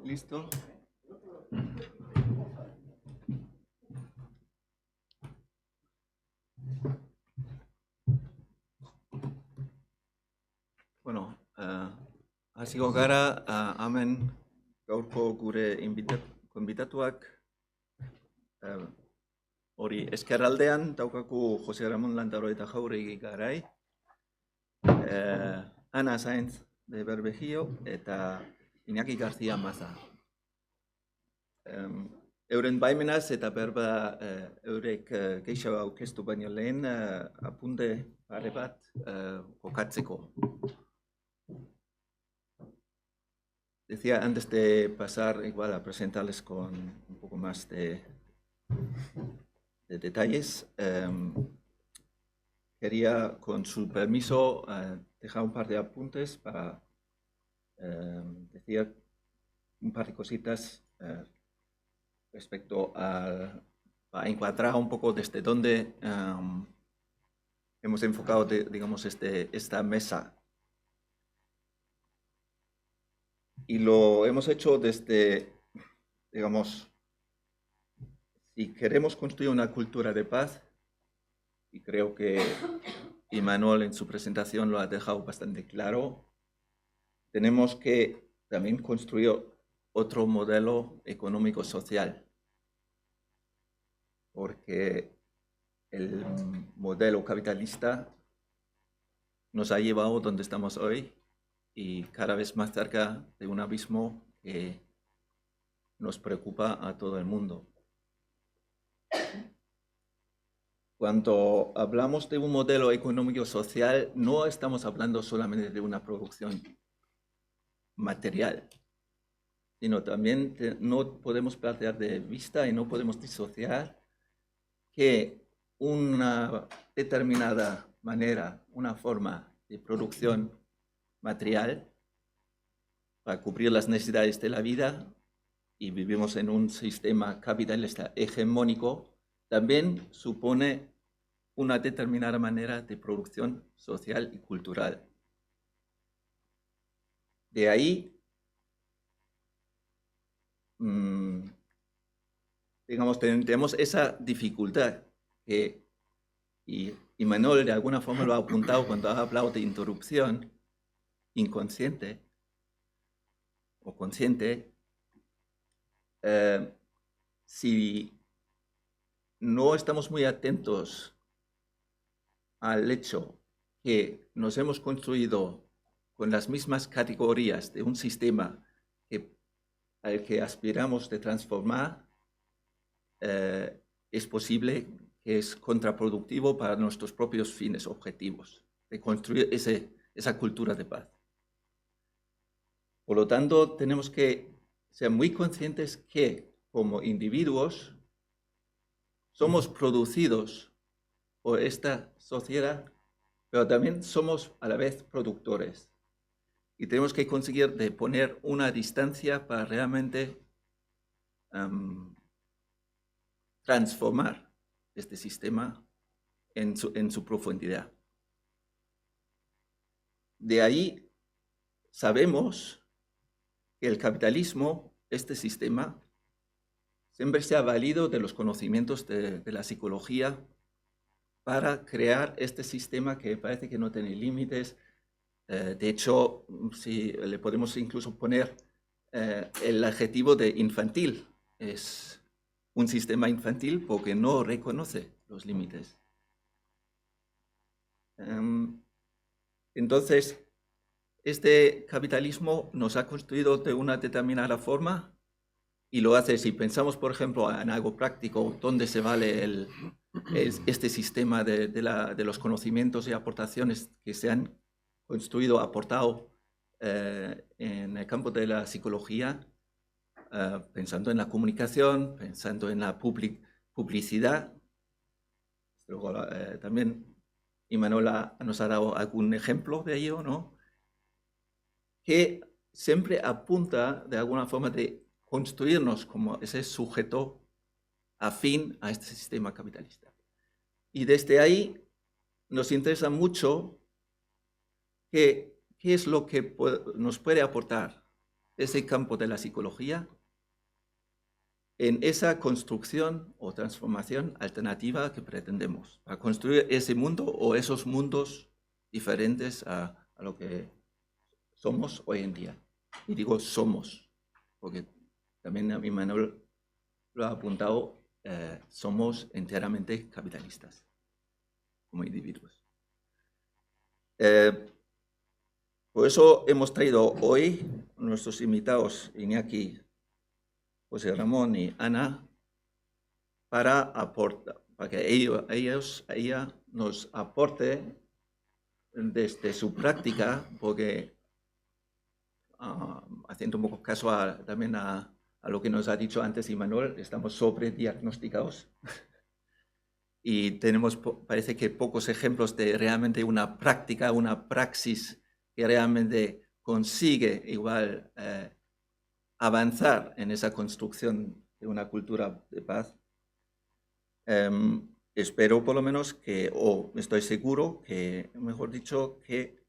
¿Listo? Bueno, hasiko gara, hemen gaurko gure konbitatuak hori eskerraldean daukaku Jose Ramon Landaroeta Jauregi garai, Ana Sainz de Berbejío eta Iñaki García Maza. Euren baimenaz eta berba eurek gehiago aurkeztu baino lehen apunte pare bat kokatzeko. Decía antes de pasar igual a presentarles con un poco más de detalles, quería con su permiso dejar un par de apuntes para decir un par de cositas respecto a encuadrar un poco desde dónde hemos enfocado, digamos, esta mesa. Y lo hemos hecho desde, digamos, si queremos construir una cultura de paz, y creo que Imanol en su presentación lo ha dejado bastante claro, tenemos que también construir otro modelo económico-social, porque el modelo capitalista nos ha llevado donde estamos hoy y cada vez más cerca de un abismo que nos preocupa a todo el mundo. Cuando hablamos de un modelo económico-social, no estamos hablando solamente de una producción material, sino también no podemos perder de vista y no podemos disociar que una determinada manera, una forma de producción material para cubrir las necesidades de la vida, y vivimos en un sistema capitalista hegemónico, también supone una determinada manera de producción social y cultural. De ahí, digamos, tenemos esa dificultad que, y Imanol de alguna forma lo ha apuntado cuando ha hablado de interrupción inconsciente o consciente. Si no estamos muy atentos al hecho que nos hemos construido con las mismas categorías de un sistema al que aspiramos de transformar, es posible que es contraproductivo para nuestros propios fines objetivos, de construir esa cultura de paz. Por lo tanto, tenemos que ser muy conscientes que como individuos somos producidos por esta sociedad, pero también somos a la vez productores. Y tenemos que conseguir de poner una distancia para realmente transformar este sistema en su profundidad. De ahí sabemos que el capitalismo, este sistema, siempre se ha valido de los conocimientos de la psicología para crear este sistema que parece que no tiene límites. De hecho, si le podemos incluso poner el adjetivo de infantil, es un sistema infantil porque no reconoce los límites. Entonces, este capitalismo nos ha construido de una determinada forma y lo hace, si pensamos, por ejemplo, en algo práctico, dónde se vale este sistema de los conocimientos y aportaciones que se han construido, aportado en el campo de la psicología, pensando en la comunicación, pensando en la publicidad. Luego también Imanol nos ha dado algún ejemplo de ello, ¿no? Que siempre apunta de alguna forma de construirnos como ese sujeto afín a este sistema capitalista. Y desde ahí nos interesa mucho qué es lo que nos puede aportar ese campo de la psicología en esa construcción o transformación alternativa que pretendemos, para construir ese mundo o esos mundos diferentes a lo que somos hoy en día. Y digo somos, porque también a mi Manuel lo ha apuntado, somos enteramente capitalistas como individuos. Por eso hemos traído hoy nuestros invitados Iñaki, José Ramón y Ana para que ella nos aporte desde su práctica, porque haciendo un poco caso también a lo que nos ha dicho antes Imanol, estamos sobrediagnosticados y tenemos, parece que pocos ejemplos de realmente una práctica, una praxis que realmente consigue igual avanzar en esa construcción de una cultura de paz. Espero por lo menos que, o estoy seguro que, mejor dicho, que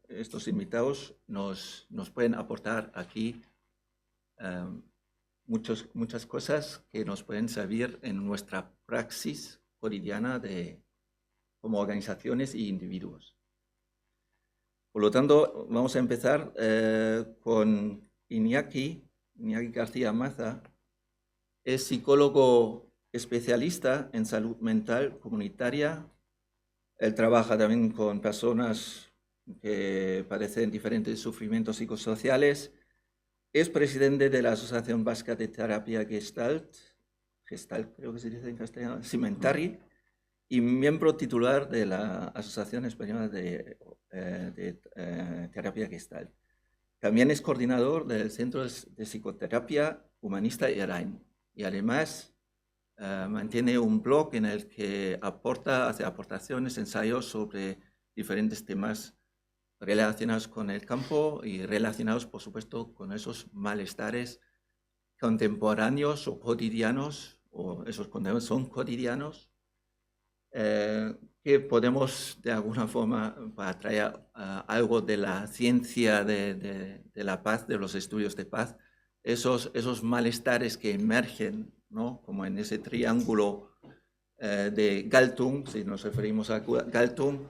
estos invitados nos pueden aportar aquí muchas cosas que nos pueden servir en nuestra praxis cotidiana como organizaciones y individuos. Por lo tanto, vamos a empezar con Iñaki García Maza. Es psicólogo especialista en salud mental comunitaria. Él trabaja también con personas que padecen diferentes sufrimientos psicosociales. Es presidente de la Asociación Vasca de Terapia Gestalt creo que se dice en castellano, Cimentari, y miembro titular de la Asociación Española de Terapia Gestalt. También es coordinador del Centro de Psicoterapia Humanista ERAIN, y además mantiene un blog en el que hace aportaciones, ensayos sobre diferentes temas relacionados con el campo y relacionados, por supuesto, con esos malestares contemporáneos o cotidianos, o esos contemporáneos son cotidianos, que podemos de alguna forma traer algo de la ciencia de la paz, de los estudios de paz, esos malestares que emergen, ¿no? Como en ese triángulo de Galtung, si nos referimos a Galtung,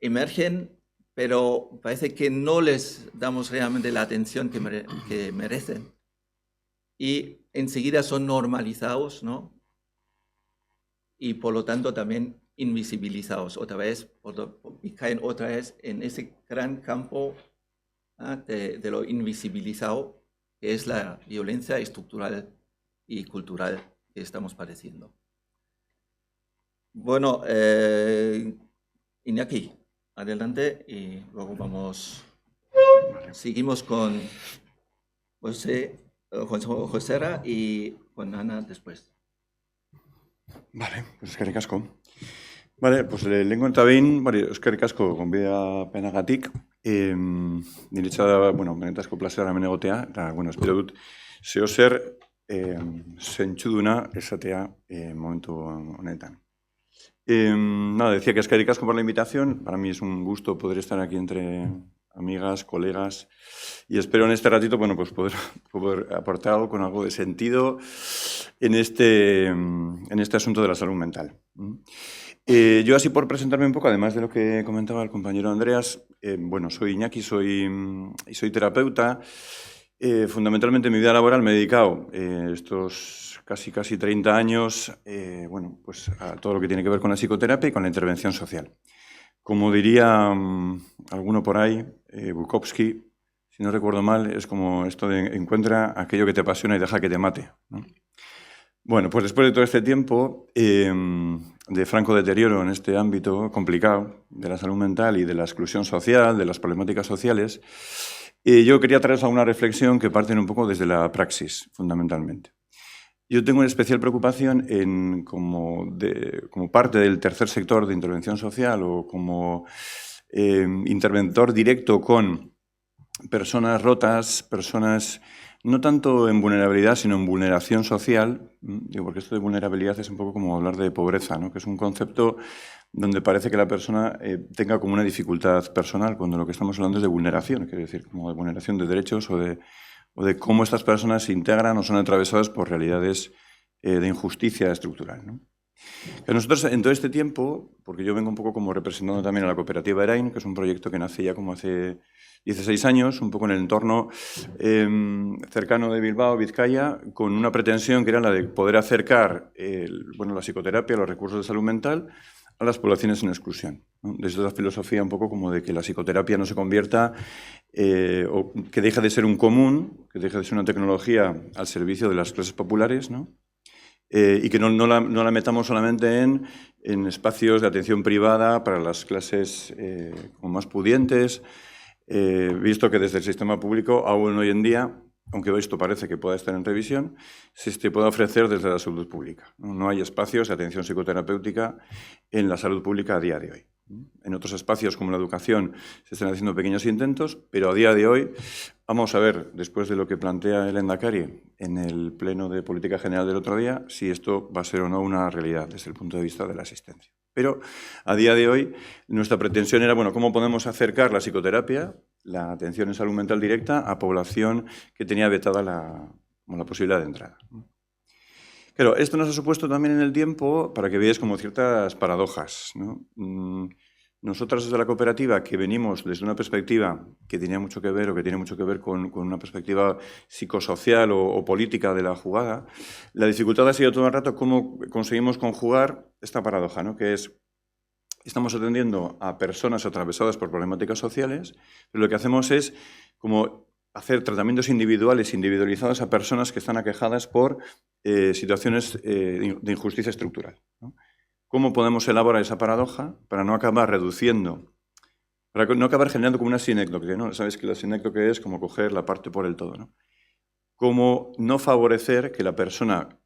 emergen, pero parece que no les damos realmente la atención que merecen. Y enseguida son normalizados, ¿no? Y por lo tanto también invisibilizados otra vez, y caen otra vez en ese gran campo de lo invisibilizado, que es la violencia estructural y cultural que estamos padeciendo. Bueno, Iñaki, adelante y luego seguimos con José y con Ana después. Vale, pues eskerrik asko. Vale, pues lehenengo eta behin, eskerrik asko gonbidea penagatik. Niretzat, benetazko plazera hemen egotea, eta, espero dut, zeozer zentzuduna esatea momentu honetan. Decía que eskerrik asko por la invitación. Para mí es un gusto poder estar aquí entre amigas, colegas, y espero en este ratito pues poder aportar algo con algo de sentido en este asunto de la salud mental. Yo así por presentarme un poco, además de lo que comentaba el compañero Andreas, soy Iñaki, soy terapeuta. Fundamentalmente en mi vida laboral me he dedicado estos casi 30 años a todo lo que tiene que ver con la psicoterapia y con la intervención social. Como diría alguno por ahí, Bukowski, si no recuerdo mal, es como esto de encuentra aquello que te apasiona y deja que te mate, ¿no? Bueno, pues después de todo este tiempo de franco deterioro en este ámbito complicado de la salud mental y de la exclusión social, de las problemáticas sociales, yo quería traeros a una reflexión que parte un poco desde la praxis, fundamentalmente. Yo tengo una especial preocupación como parte del tercer sector de intervención social o como interventor directo con personas rotas, personas no tanto en vulnerabilidad, sino en vulneración social. Digo, porque esto de vulnerabilidad es un poco como hablar de pobreza, ¿no? Que es un concepto donde parece que la persona tenga como una dificultad personal, cuando lo que estamos hablando es de vulneración, quiero decir, como de vulneración de derechos o de cómo estas personas se integran o son atravesadas por realidades de injusticia estructural, ¿no? Que nosotros en todo este tiempo, porque yo vengo un poco como representando también a la cooperativa Erain, que es un proyecto que nace ya como hace 16 años, un poco en el entorno cercano de Bilbao, Vizcaya, con una pretensión que era la de poder acercar la psicoterapia, los recursos de salud mental, a las poblaciones en exclusión, ¿no? Desde la filosofía un poco como de que la psicoterapia no se convierta o que deje de ser un común, que deje de ser una tecnología al servicio de las clases populares, ¿no? Y que no la metamos solamente en espacios de atención privada para las clases como más pudientes, visto que desde el sistema público, aún hoy en día, aunque esto parece que pueda estar en revisión, se puede ofrecer desde la salud pública. No hay espacios de atención psicoterapéutica en la salud pública a día de hoy. En otros espacios, como la educación, se están haciendo pequeños intentos, pero a día de hoy, vamos a ver, después de lo que plantea el Endacari en el Pleno de Política General del otro día, si esto va a ser o no una realidad desde el punto de vista de la asistencia. Pero a día de hoy, nuestra pretensión era, bueno, ¿cómo podemos acercar la psicoterapia, la atención en salud mental directa, a población que tenía vetada la posibilidad de entrada? Claro, esto nos ha supuesto también en el tiempo, para que veáis como ciertas paradojas, ¿no? Nosotros desde la cooperativa, que venimos desde una perspectiva que tenía mucho que ver o que tiene mucho que ver con una perspectiva psicosocial o política de la jugada, la dificultad ha sido todo el rato cómo conseguimos conjugar esta paradoja, ¿no? Que es, estamos atendiendo a personas atravesadas por problemáticas sociales, pero lo que hacemos es como hacer tratamientos individualizados a personas que están aquejadas por situaciones de injusticia estructural, ¿no? ¿Cómo podemos elaborar esa paradoja para no acabar reduciendo, para no acabar generando como una sinécdoque, ¿no? Sabéis que la sinécdoque es como coger la parte por el todo, ¿no? Cómo no favorecer que la persona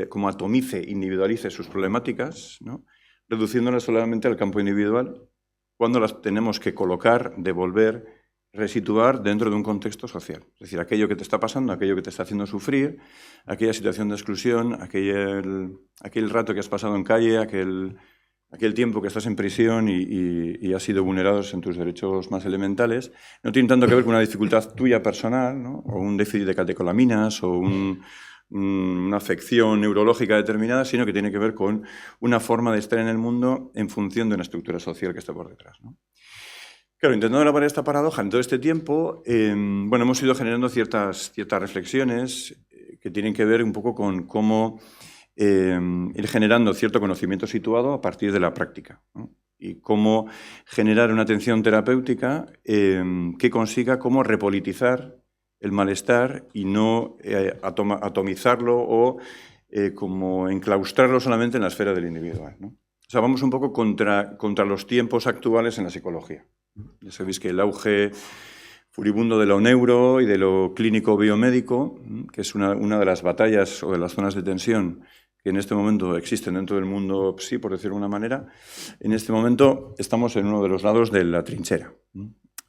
como atomice, individualice sus problemáticas, ¿no? Reduciéndolas solamente al campo individual, cuando las tenemos que colocar, devolver, resituar dentro de un contexto social. Es decir, aquello que te está pasando, aquello que te está haciendo sufrir, aquella situación de exclusión, aquel rato que has pasado en calle, aquel tiempo que estás en prisión y has sido vulnerado en tus derechos más elementales, no tiene tanto que ver con una dificultad tuya personal, ¿no? O un déficit de catecolaminas o una afección neurológica determinada, sino que tiene que ver con una forma de estar en el mundo en función de una estructura social que está por detrás, ¿no? Claro, intentando elaborar esta paradoja en todo este tiempo, hemos ido generando ciertas reflexiones que tienen que ver un poco con cómo ir generando cierto conocimiento situado a partir de la práctica, ¿no? Y cómo generar una atención terapéutica que consiga cómo repolitizar el malestar y no atomizarlo o como enclaustrarlo solamente en la esfera del individual, ¿no? O sea, vamos un poco contra los tiempos actuales en la psicología. Ya sabéis que el auge furibundo de lo neuro y de lo clínico biomédico, que es una de las batallas o de las zonas de tensión que en este momento existen dentro del mundo psi, por decirlo de una manera, en este momento estamos en uno de los lados de la trinchera.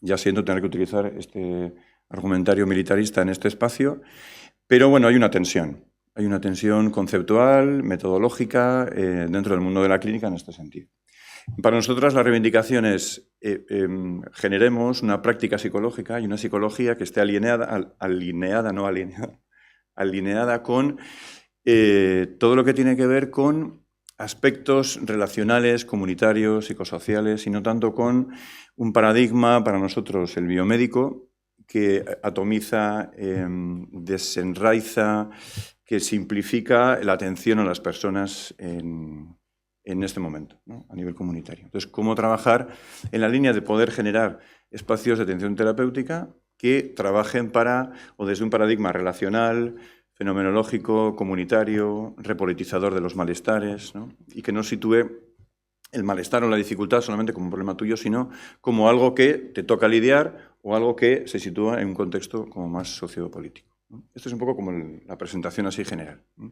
Ya siento tener que utilizar este argumentario militarista en este espacio, pero bueno, hay una tensión conceptual, metodológica, dentro del mundo de la clínica en este sentido. Para nosotras la reivindicación es generemos una práctica psicológica y una psicología que esté alineada con todo lo que tiene que ver con aspectos relacionales, comunitarios, psicosociales, y no tanto con un paradigma para nosotros, el biomédico, que atomiza, desenraiza, que simplifica la atención a las personas en este momento, ¿no? A nivel comunitario. Entonces, cómo trabajar en la línea de poder generar espacios de atención terapéutica que trabajen o desde un paradigma relacional, fenomenológico, comunitario, repolitizador de los malestares, ¿no? Y que no sitúe el malestar o la dificultad solamente como un problema tuyo, sino como algo que te toca lidiar o algo que se sitúa en un contexto como más sociopolítico, ¿no? Esto es un poco como la presentación así general, ¿no?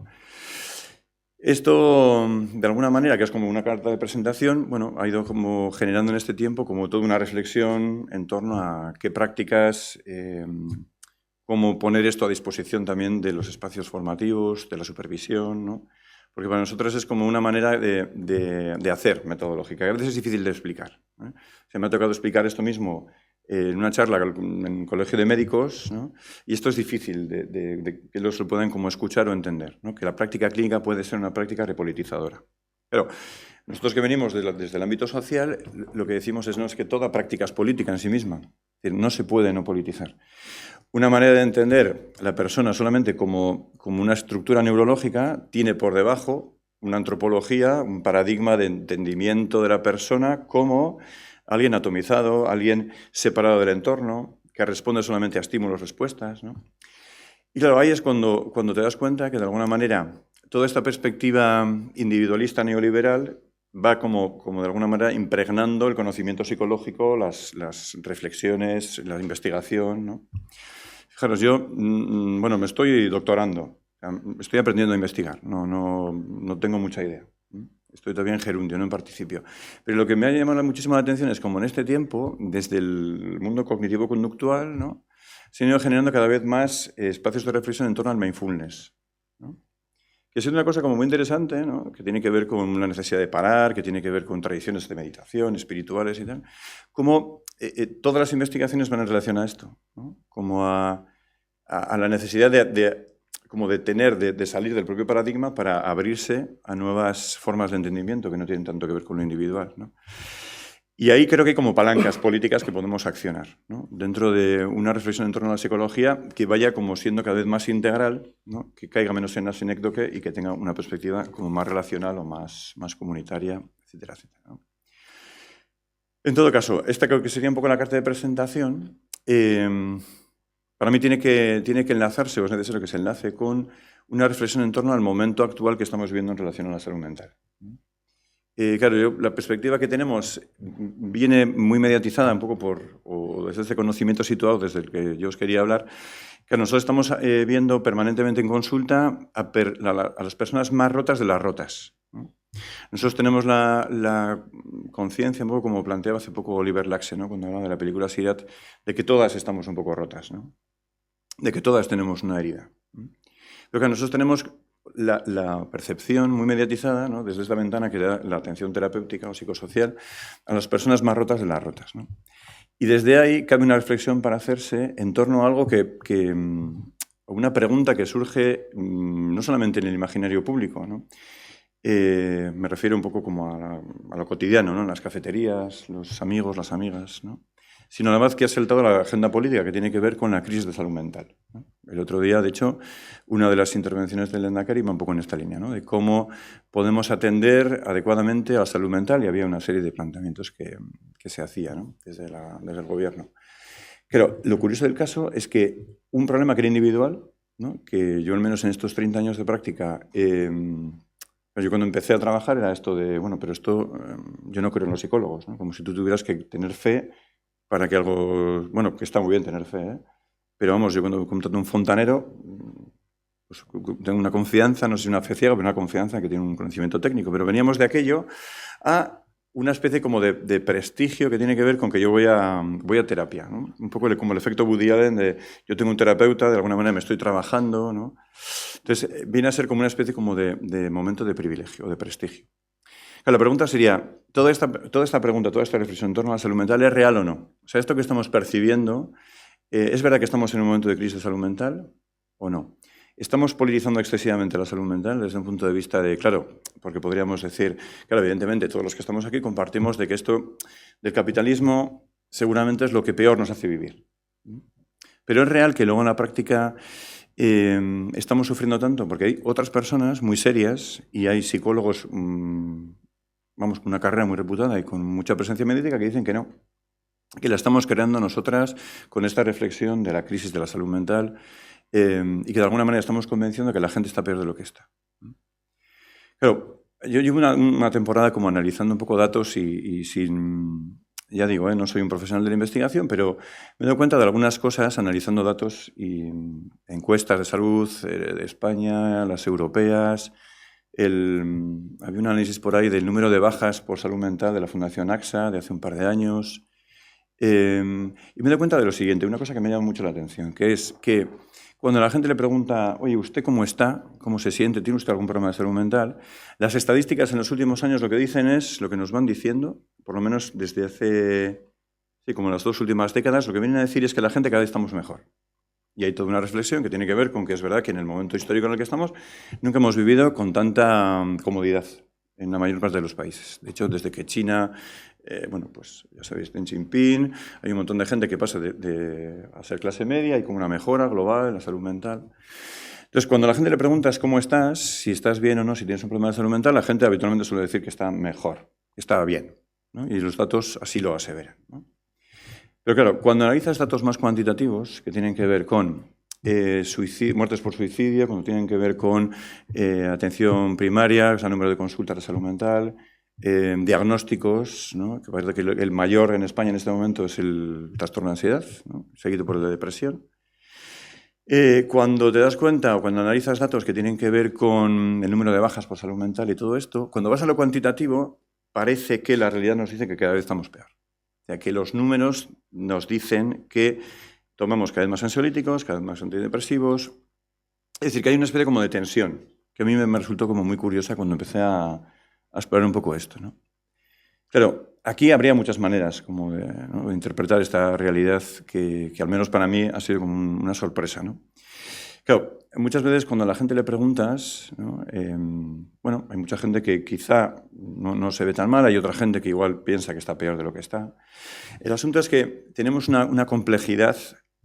Esto, de alguna manera, que es como una carta de presentación, ha ido como generando en este tiempo como toda una reflexión en torno a qué prácticas, cómo poner esto a disposición también de los espacios formativos, de la supervisión, ¿no? porque para nosotros es como una manera de hacer metodológica, que a veces es difícil de explicar. Se me ha tocado explicar esto mismo en una charla en un colegio de médicos, ¿no? Y esto es difícil de que ellos lo puedan como escuchar o entender, ¿no? Que la práctica clínica puede ser una práctica repolitizadora. Pero nosotros que venimos desde el ámbito social, lo que decimos es, no, es que toda práctica es política en sí misma. Es decir, no se puede no politizar. Una manera de entender a la persona solamente como una estructura neurológica tiene por debajo una antropología, un paradigma de entendimiento de la persona como alguien atomizado, alguien separado del entorno, que responde solamente a estímulos-respuestas, ¿no? Y claro, ahí es cuando te das cuenta que de alguna manera toda esta perspectiva individualista neoliberal va como de alguna manera impregnando el conocimiento psicológico, las reflexiones, la investigación, ¿no? Fijaros, yo me estoy doctorando, estoy aprendiendo a investigar, no tengo mucha idea. Estoy todavía en gerundio, no en participio. Pero lo que me ha llamado muchísimo la atención es como en este tiempo, desde el mundo cognitivo-conductual, ¿no?, se han ido generando cada vez más espacios de reflexión en torno al mindfulness, ¿no? Que es una cosa como muy interesante, ¿no?, que tiene que ver con la necesidad de parar, que tiene que ver con tradiciones de meditación, espirituales y tal. Como todas las investigaciones van en relación a esto, ¿no?, como a la necesidad de salir del propio paradigma para abrirse a nuevas formas de entendimiento que no tienen tanto que ver con lo individual, ¿no? Y ahí creo que hay como palancas políticas que podemos accionar, ¿no?, dentro de una reflexión en torno a la psicología que vaya como siendo cada vez más integral, ¿no?, que caiga menos en la sinécdoque y que tenga una perspectiva como más relacional o más comunitaria, etcétera, etcétera, ¿no? En todo caso, esta creo que sería un poco la carta de presentación. Para mí tiene que enlazarse, o es necesario que se enlace con una reflexión en torno al momento actual que estamos viviendo en relación a la salud mental. Claro, la perspectiva que tenemos viene muy mediatizada un poco desde ese conocimiento situado desde el que yo os quería hablar, que nosotros estamos viendo permanentemente en consulta a las personas más rotas de las rotas, ¿no? Nosotros tenemos la conciencia, un poco como planteaba hace poco Oliver Laxe, ¿no?, cuando hablaba de la película Sirat, de que todas estamos un poco rotas, ¿no?, de que todas tenemos una herida. Pero que nosotros tenemos la percepción muy mediatizada, ¿no?, desde esta ventana que da la atención terapéutica o psicosocial a las personas más rotas de las rotas, ¿no? Y desde ahí cabe una reflexión para hacerse en torno a algo una pregunta que surge no solamente en el imaginario público, ¿no? Me refiero un poco como a lo cotidiano, ¿no?, en las cafeterías, los amigos, las amigas, ¿no?, sino además que ha saltado la agenda política que tiene que ver con la crisis de salud mental, ¿no? El otro día, de hecho, una de las intervenciones del Lehendakari va un poco en esta línea, ¿no?, de cómo podemos atender adecuadamente a la salud mental, y había una serie de planteamientos que se hacía, ¿no?, desde el gobierno. Pero lo curioso del caso es que un problema que era individual, ¿no?, que yo al menos en estos 30 años de práctica, yo cuando empecé a trabajar era esto de, pero esto yo no creo en los psicólogos, ¿no?, como si tú tuvieras que tener fe para que algo, que está muy bien tener fe, ¿eh? Pero vamos, yo cuando contrato un fontanero, pues tengo una confianza, no sé si una fe ciega, pero una confianza que tiene un conocimiento técnico. Pero veníamos de aquello a una especie como de prestigio que tiene que ver con que yo voy a terapia, ¿no? Un poco como el efecto Woody Allen de yo tengo un terapeuta, de alguna manera me estoy trabajando, ¿no? Entonces viene a ser como una especie como de momento de privilegio, de prestigio. La pregunta sería, toda esta pregunta, toda esta reflexión en torno a la salud mental, ¿es real o no? O sea, esto que estamos percibiendo, ¿es verdad que estamos en un momento de crisis de salud mental o no? ¿Estamos politizando excesivamente la salud mental desde un punto de vista claro, porque podríamos decir, claro, evidentemente todos los que estamos aquí compartimos de que esto del capitalismo seguramente es lo que peor nos hace vivir. Pero es real que luego en la práctica estamos sufriendo tanto, porque hay otras personas muy serias y hay psicólogos con una carrera muy reputada y con mucha presencia médica que dicen que no, que la estamos creando nosotras con esta reflexión de la crisis de la salud mental y que de alguna manera estamos convenciendo que la gente está peor de lo que está. Claro, yo llevo una temporada como analizando un poco datos y sin, ya digo, no soy un profesional de la investigación, pero me doy cuenta de algunas cosas analizando datos y encuestas de salud de España, las europeas. Había un análisis por ahí del número de bajas por salud mental de la Fundación AXA de hace un par de años. Y me doy cuenta de lo siguiente, una cosa que me llama mucho la atención, que es que cuando la gente le pregunta, oye, ¿usted cómo está? ¿Cómo se siente? ¿Tiene usted algún problema de salud mental? Las estadísticas en los últimos años lo que dicen es, lo que nos van diciendo, por lo menos desde hace, sí, como las 2 últimas décadas, lo que vienen a decir es que la gente cada vez estamos mejor. Y hay toda una reflexión que tiene que ver con que es verdad que en el momento histórico en el que estamos nunca hemos vivido con tanta comodidad en la mayor parte de los países. De hecho, desde que China, bueno, pues ya sabéis, Deng Xiaoping, hay un montón de gente que pasa a ser clase media, hay como una mejora global en la salud mental. Entonces, cuando a la gente le preguntas cómo estás, si estás bien o no, si tienes un problema de salud mental, la gente habitualmente suele decir que está mejor, que está bien, ¿no? Y los datos así lo aseveran, ¿no? Pero claro, cuando analizas datos más cuantitativos, que tienen que ver con muertes por suicidio, cuando tienen que ver con atención primaria, o sea, número de consultas de salud mental, diagnósticos, ¿no? Que parece que el mayor en España en este momento es el trastorno de ansiedad, ¿no? Seguido por el de depresión. Cuando te das cuenta o cuando analizas datos que tienen que ver con el número de bajas por salud mental y todo esto, cuando vas a lo cuantitativo, parece que la realidad nos dice que cada vez estamos peor. O sea, que los números nos dicen que tomamos cada vez más ansiolíticos, cada vez más antidepresivos. Es decir, que hay una especie como de tensión, que a mí me resultó como muy curiosa cuando empecé a explorar un poco esto, ¿no? Claro, aquí habría muchas maneras como de interpretar esta realidad que al menos para mí ha sido como una sorpresa, ¿no? Claro, muchas veces cuando a la gente le preguntas, ¿no? Bueno, hay mucha gente que quizá no se ve tan mal, hay otra gente que igual piensa que está peor de lo que está. El asunto es que tenemos una complejidad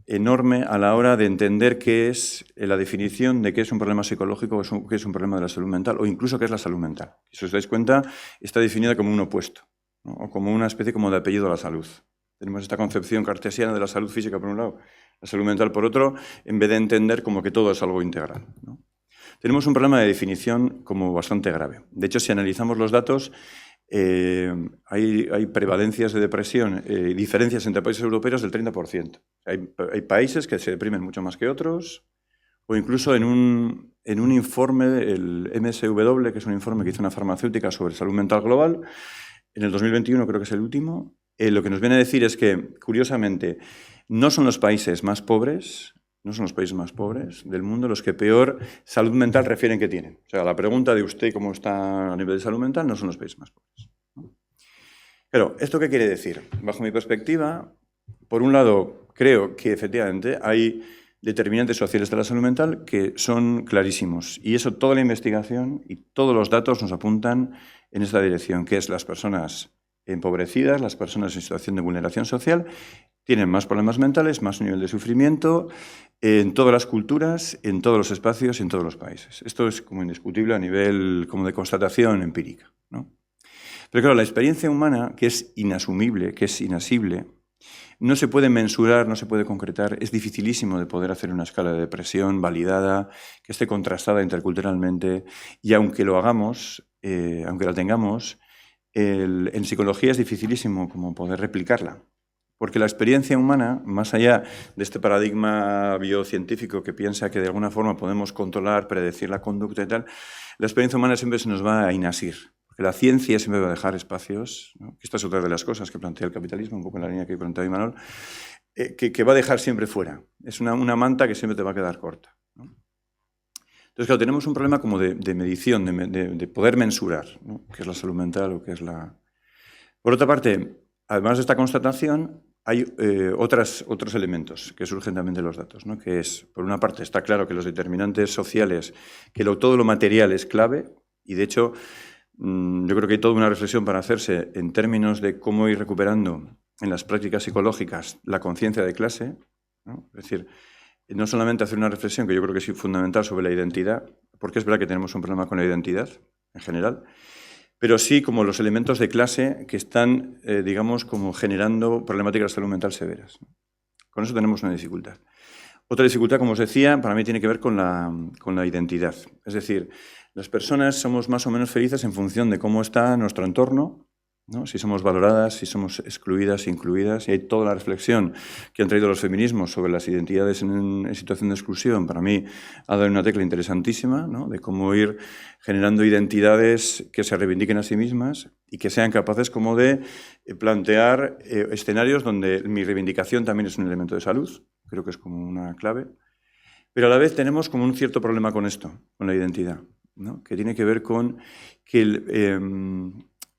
enorme a la hora de entender qué es la definición de qué es un problema psicológico o qué es un problema de la salud mental, o incluso qué es la salud mental. Si os dais cuenta, está definida como un opuesto, ¿no? O como una especie como de apellido a la salud. Tenemos esta concepción cartesiana de la salud física por un lado, la salud mental por otro, en vez de entender como que todo es algo integral, ¿no? Tenemos un problema de definición como bastante grave. De hecho, si analizamos los datos, hay prevalencias de depresión, diferencias entre países europeos del 30%. Hay países que se deprimen mucho más que otros, o incluso en un informe, el MSW, que es un informe que hizo una farmacéutica sobre salud mental global, en el 2021 creo que es el último, lo que nos viene a decir es que, curiosamente, no son los países más pobres del mundo los que peor salud mental refieren que tienen. O sea, la pregunta de usted cómo está a nivel de salud mental no son los países más pobres, ¿no? Pero, ¿esto qué quiere decir? Bajo mi perspectiva, por un lado, creo que efectivamente hay determinantes sociales de la salud mental que son clarísimos. Y eso, toda la investigación y todos los datos nos apuntan en esta dirección, que es las personas empobrecidas, las personas en situación de vulneración social, tienen más problemas mentales, más nivel de sufrimiento en todas las culturas, en todos los espacios y en todos los países. Esto es como indiscutible a nivel como de constatación empírica, ¿no? Pero claro, la experiencia humana, que es inasumible, que es inasible, no se puede mensurar, no se puede concretar, es dificilísimo de poder hacer una escala de depresión validada, que esté contrastada interculturalmente, y aunque lo hagamos, aunque la tengamos, en psicología es dificilísimo como poder replicarla. Porque la experiencia humana, más allá de este paradigma biocientífico que piensa que de alguna forma podemos controlar, predecir la conducta y tal, la experiencia humana siempre se nos va a inasir. Porque la ciencia siempre va a dejar espacios, ¿no? Esta es otra de las cosas que plantea el capitalismo, un poco en la línea que plantea Imanol, que va a dejar siempre fuera. Es una manta que siempre te va a quedar corta, ¿no? Entonces, claro, tenemos un problema como de medición, de poder mensurar, ¿no? Qué es la salud mental o qué es la... Por otra parte, además de esta constatación, hay otros elementos que surgen también de los datos, ¿no? Que es, por una parte, está claro que los determinantes sociales, que todo lo material es clave, y de hecho, yo creo que hay toda una reflexión para hacerse en términos de cómo ir recuperando en las prácticas psicológicas la conciencia de clase, ¿no? Es decir, no solamente hacer una reflexión que yo creo que es fundamental sobre la identidad, porque es verdad que tenemos un problema con la identidad en general, pero sí como los elementos de clase que están, digamos, como generando problemáticas de salud mental severas. Con eso tenemos una dificultad. Otra dificultad, como os decía, para mí tiene que ver con la identidad. Es decir, las personas somos más o menos felices en función de cómo está nuestro entorno, ¿no? Si somos valoradas, si somos excluidas, incluidas, y hay toda la reflexión que han traído los feminismos sobre las identidades en situación de exclusión. Para mí ha dado una tecla interesantísima, ¿no? De cómo ir generando identidades que se reivindiquen a sí mismas y que sean capaces como de plantear escenarios donde mi reivindicación también es un elemento de salud. Creo que es como una clave. Pero a la vez tenemos como un cierto problema con esto, con la identidad, ¿no? Que tiene que ver con que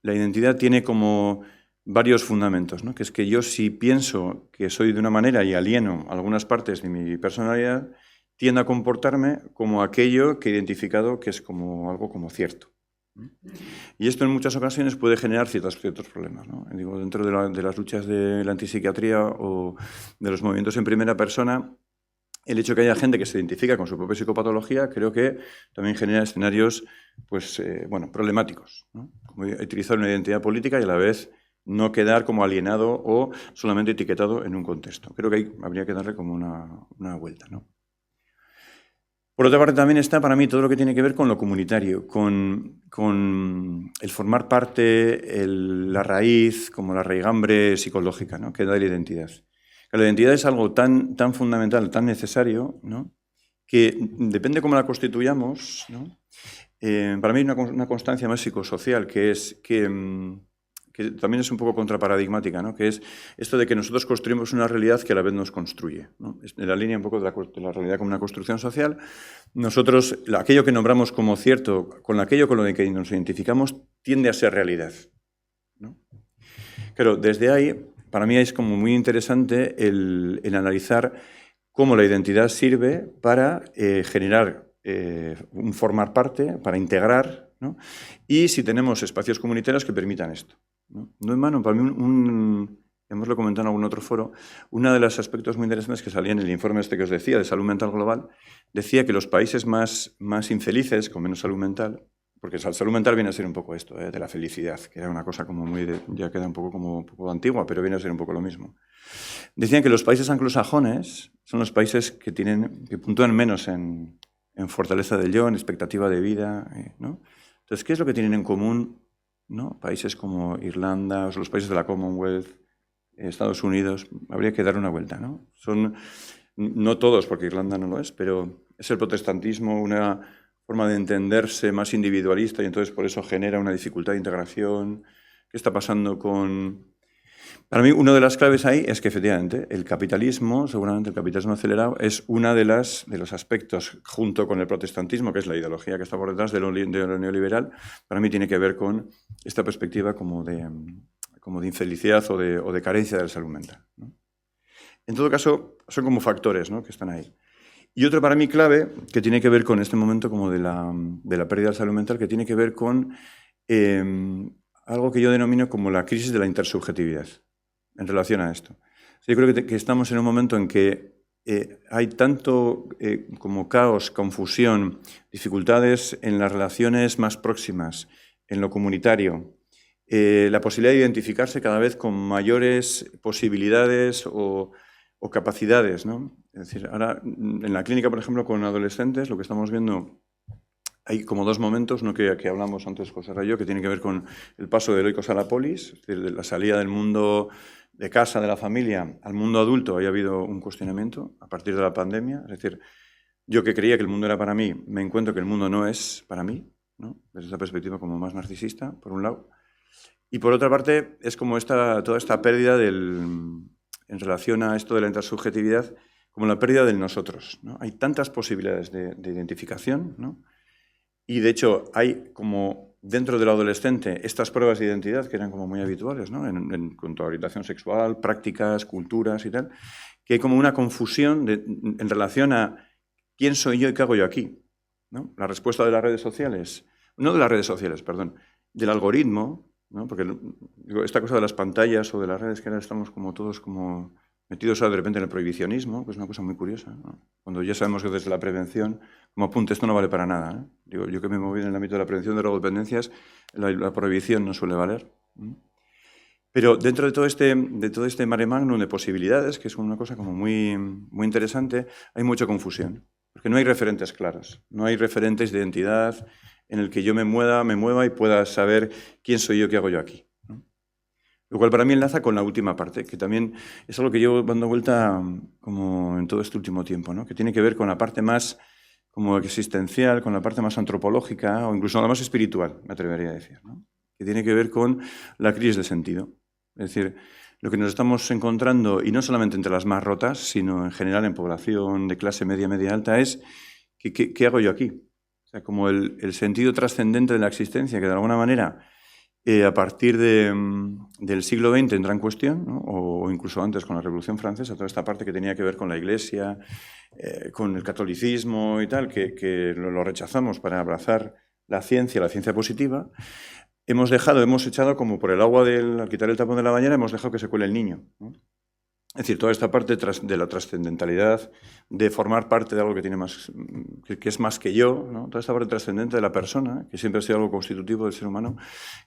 la identidad tiene como varios fundamentos, ¿no? Que es que yo, si pienso que soy de una manera y alieno algunas partes de mi personalidad, tiendo a comportarme como aquello que he identificado que es como algo como cierto. Y esto en muchas ocasiones puede generar ciertos problemas, ¿no? Digo, dentro de las luchas de la antipsiquiatría o de los movimientos en primera persona, el hecho de que haya gente que se identifica con su propia psicopatología creo que también genera escenarios pues, problemáticos, ¿no? Como utilizar una identidad política y a la vez no quedar como alienado o solamente etiquetado en un contexto. Creo que ahí habría que darle como una vuelta, ¿no? Por otra parte, también está para mí todo lo que tiene que ver con lo comunitario, con el formar parte, la raíz, como la raigambre psicológica, ¿no? Que da la identidad. La identidad es algo tan fundamental, tan necesario, ¿no? Que depende cómo la constituyamos, ¿no? Para mí hay una constancia más psicosocial, que es que también es un poco contraparadigmática, ¿no? Que es esto de que nosotros construimos una realidad que a la vez nos construye, ¿no? Es en la línea un poco de la realidad como una construcción social. Nosotros, aquello que nombramos como cierto, con aquello con lo que nos identificamos, tiende a ser realidad, ¿no? Claro, desde ahí, para mí es como muy interesante el analizar cómo la identidad sirve para generar un formar parte, para integrar, ¿no? Y si tenemos espacios comunitarios que permitan esto, ¿no? No en vano, para mí, hemos lo comentado en algún otro foro, uno de los aspectos muy interesantes que salía en el informe este que os decía, de salud mental global, decía que los países más infelices, con menos salud mental, porque la salud mental viene a ser un poco esto, de la felicidad, que era una cosa como muy, ya queda un poco antigua, pero viene a ser un poco lo mismo. Decían que los países anglosajones son los países que puntúan menos en fortaleza del yo, en expectativa de vida, ¿no? Entonces, ¿qué es lo que tienen en común, ¿no? Países como Irlanda, o los países de la Commonwealth, Estados Unidos? Habría que dar una vuelta, ¿no? Son, no todos, porque Irlanda no lo es, pero es el protestantismo, una forma de entenderse más individualista y entonces por eso genera una dificultad de integración. ¿Qué está pasando con...? Para mí, una de las claves ahí es que, efectivamente, el capitalismo, seguramente el capitalismo acelerado, es uno de los aspectos, junto con el protestantismo, que es la ideología que está por detrás de lo neoliberal, para mí tiene que ver con esta perspectiva como de infelicidad o de carencia de la salud mental, ¿no? En todo caso, son como factores, ¿no?, que están ahí. Y otro para mí clave, que tiene que ver con este momento como de la pérdida de salud mental, que tiene que ver con algo que yo denomino como la crisis de la intersubjetividad en relación a esto. Yo creo que estamos en un momento en que hay tanto como caos, confusión, dificultades en las relaciones más próximas, en lo comunitario, la posibilidad de identificarse cada vez con mayores posibilidades o capacidades, ¿no? Es decir, ahora en la clínica, por ejemplo, con adolescentes, lo que estamos viendo, hay como dos momentos, ¿no?, que hablamos antes, José Rayo, que tiene que ver con el paso de Oikos a la polis, es decir, de la salida del mundo de casa, de la familia, al mundo adulto. Ahí ha habido un cuestionamiento a partir de la pandemia. Es decir, yo que creía que el mundo era para mí, me encuentro que el mundo no es para mí, ¿no? Desde esa perspectiva como más narcisista, por un lado. Y por otra parte, es como toda esta pérdida en relación a esto de la intersubjetividad, como la pérdida del nosotros, ¿no? Hay tantas posibilidades de identificación, ¿no? Y de hecho hay como dentro del adolescente estas pruebas de identidad que eran como muy habituales, ¿no? En cuanto a orientación sexual, prácticas, culturas y tal, que hay como una confusión en relación a quién soy yo y qué hago yo aquí, ¿no? La respuesta de las redes sociales, no de las redes sociales, perdón, del algoritmo, ¿no? Porque digo, esta cosa de las pantallas o de las redes, que ahora estamos como todos como metidos de repente en el prohibicionismo, que es una cosa muy curiosa, ¿no? Cuando ya sabemos que desde la prevención, como apunte, esto no vale para nada, ¿eh? Digo, yo que me moví en el ámbito de la prevención de drogodependencias, la prohibición no suele valer, ¿no? Pero dentro de todo este mare magnum de posibilidades, que es una cosa como muy, muy interesante, hay mucha confusión, porque no hay referentes claros, no hay referentes de identidad en el que yo me mueva y pueda saber quién soy yo, qué hago yo aquí, ¿no? Lo cual para mí enlaza con la última parte, que también es algo que llevo dando vuelta como en todo este último tiempo, ¿no? Que tiene que ver con la parte más como existencial, con la parte más antropológica o incluso la más espiritual, me atrevería a decir, ¿no? Que tiene que ver con la crisis de sentido. Es decir, lo que nos estamos encontrando, y no solamente entre las más rotas, sino en general en población de clase media, media alta, es ¿qué hago yo aquí? O sea, como el sentido trascendente de la existencia, que de alguna manera a partir del siglo XX entra en cuestión, ¿no? O incluso antes con la Revolución Francesa, toda esta parte que tenía que ver con la Iglesia, con el catolicismo y tal, que lo rechazamos para abrazar la ciencia positiva. Hemos echado como por el agua al quitar el tapón de la bañera, hemos dejado que se cuele el niño, ¿no? Es decir, toda esta parte de la trascendentalidad, de formar parte de algo que tiene más, que es más que yo, ¿no? Toda esta parte trascendente de la persona, que siempre ha sido algo constitutivo del ser humano,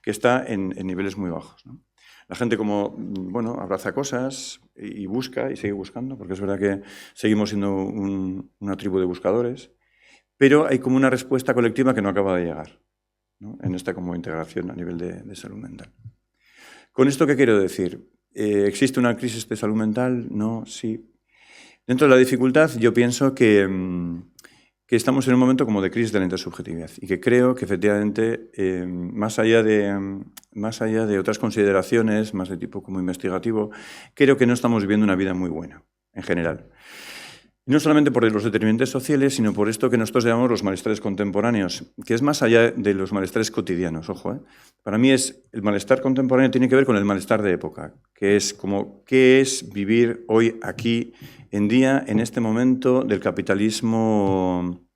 que está en niveles muy bajos, ¿no? La gente abraza cosas y busca y sigue buscando, porque es verdad que seguimos siendo una tribu de buscadores, pero hay como una respuesta colectiva que no acaba de llegar, ¿no? En esta como integración a nivel de salud mental. ¿Con esto qué quiero decir? ¿Existe una crisis de salud mental? No, sí. Dentro de la dificultad, yo pienso que estamos en un momento como de crisis de la intersubjetividad y que creo que efectivamente, más allá de otras consideraciones, más de tipo como investigativo, creo que no estamos viviendo una vida muy buena, en general. Y no solamente por los determinantes sociales, sino por esto que nosotros llamamos los malestares contemporáneos, que es más allá de los malestares cotidianos, ojo, ¿eh? Para mí el malestar contemporáneo tiene que ver con el malestar de época, que es como qué es vivir hoy, aquí, en día, en este momento del capitalismo,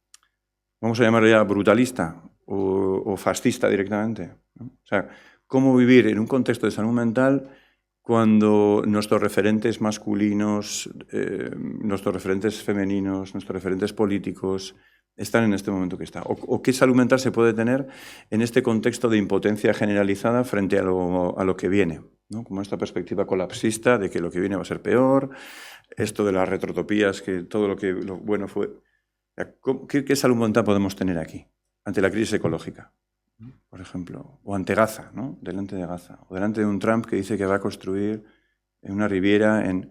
vamos a llamarlo ya brutalista o fascista directamente, ¿no? O sea, cómo vivir en un contexto de salud mental cuando nuestros referentes masculinos, nuestros referentes femeninos, nuestros referentes políticos están en este momento que está. O qué salud mental se puede tener en este contexto de impotencia generalizada frente a lo que viene, ¿no? Como esta perspectiva colapsista de que lo que viene va a ser peor, esto de las retrotopías, que todo lo bueno fue... ¿Qué salud mental podemos tener aquí ante la crisis ecológica, por ejemplo? O ante Gaza, ¿no? Delante de Gaza. O delante de un Trump que dice que va a construir una riviera en...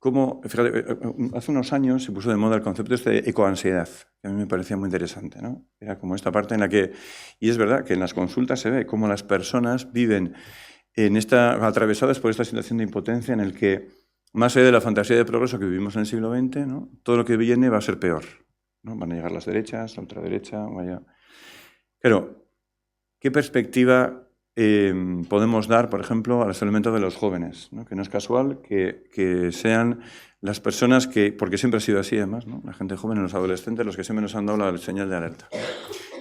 Fíjate, hace unos años se puso de moda el concepto de ecoansiedad, que a mí me parecía muy interesante, ¿no? Era como esta parte en la que... Y es verdad que en las consultas se ve cómo las personas viven atravesadas por esta situación de impotencia en el que, más allá de la fantasía de progreso que vivimos en el siglo XX, ¿no? Todo lo que viene va a ser peor, ¿no? Van a llegar las derechas, la ultraderecha, vaya... Pero, ¿qué perspectiva podemos dar, por ejemplo, a los elementos de los jóvenes, ¿no? Que no es casual que sean las personas que, porque siempre ha sido así además, ¿no? La gente joven, los adolescentes, los que siempre nos han dado la señal de alerta.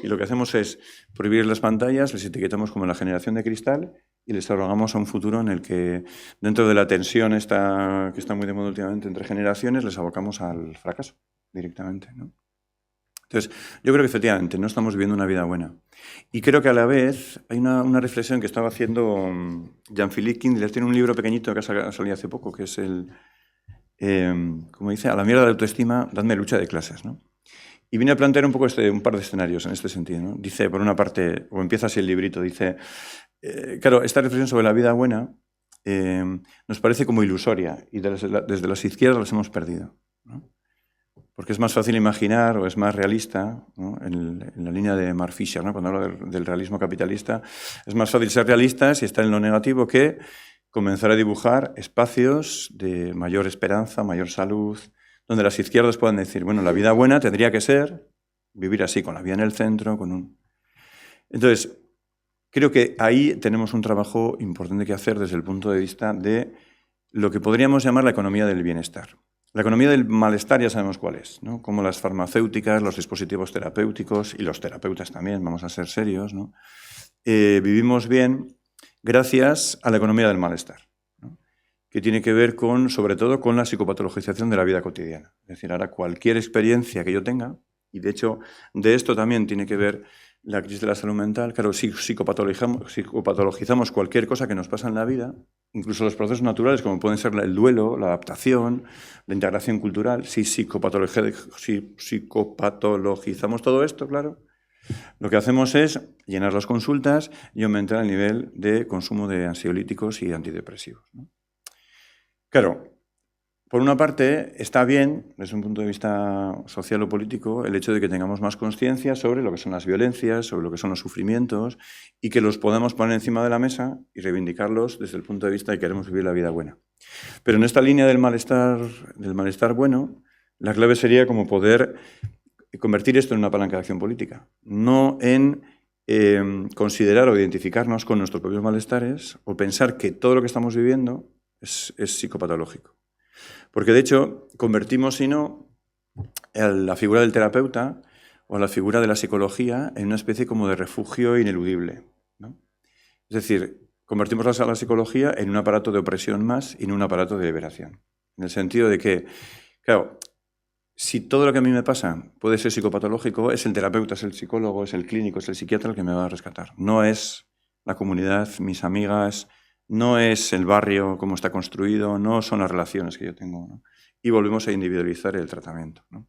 Y lo que hacemos es prohibir las pantallas, les etiquetamos como la generación de cristal y les arrogamos a un futuro en el que, dentro de la tensión que está muy de moda últimamente entre generaciones, les abocamos al fracaso directamente, ¿no? Entonces, yo creo que efectivamente no estamos viviendo una vida buena. Y creo que a la vez hay una reflexión que estaba haciendo Jean-Philippe Kindler. Tiene un libro pequeñito que ha salido hace poco, que es como dice, a la mierda de autoestima, dadme lucha de clases, ¿no? Y viene a plantear un poco un par de escenarios en este sentido, ¿no? Dice, por una parte, o empieza así el librito, dice, claro, esta reflexión sobre la vida buena nos parece como ilusoria y desde las izquierdas las hemos perdido, ¿no? Porque es más fácil imaginar o es más realista, ¿no? En la línea de Mark Fisher, ¿no? Cuando habla del realismo capitalista, es más fácil ser realista si está en lo negativo que comenzar a dibujar espacios de mayor esperanza, mayor salud, donde las izquierdas puedan decir, bueno, la vida buena tendría que ser vivir así, con la vida en el centro, Entonces, creo que ahí tenemos un trabajo importante que hacer desde el punto de vista de lo que podríamos llamar la economía del bienestar. La economía del malestar ya sabemos cuál es, ¿no? Como las farmacéuticas, los dispositivos terapéuticos y los terapeutas también, vamos a ser serios, ¿no? Vivimos bien gracias a la economía del malestar, ¿no? Que tiene que ver sobre todo con la psicopatologización de la vida cotidiana. Es decir, ahora cualquier experiencia que yo tenga, y de hecho de esto también tiene que ver la crisis de la salud mental, claro, si psicopatologizamos cualquier cosa que nos pasa en la vida, incluso los procesos naturales como pueden ser el duelo, la adaptación, la integración cultural, si psicopatologizamos todo esto, claro, lo que hacemos es llenar las consultas y aumentar el nivel de consumo de ansiolíticos y antidepresivos, ¿no? Claro, por una parte, está bien, desde un punto de vista social o político, el hecho de que tengamos más conciencia sobre lo que son las violencias, sobre lo que son los sufrimientos, y que los podamos poner encima de la mesa y reivindicarlos desde el punto de vista de que queremos vivir la vida buena. Pero en esta línea del malestar bueno, la clave sería como poder convertir esto en una palanca de acción política, no en considerar o identificarnos con nuestros propios malestares o pensar que todo lo que estamos viviendo es psicopatológico. Porque, de hecho, convertimos, si no, a la figura del terapeuta o a la figura de la psicología en una especie como de refugio ineludible, ¿no? Es decir, convertimos a la psicología en un aparato de opresión más y en un aparato de liberación. En el sentido de que, claro, si todo lo que a mí me pasa puede ser psicopatológico, es el terapeuta, es el psicólogo, es el clínico, es el psiquiatra el que me va a rescatar. No es la comunidad, mis amigas, no es el barrio como está construido, no son las relaciones que yo tengo, ¿no? Y volvemos a individualizar el tratamiento, ¿no?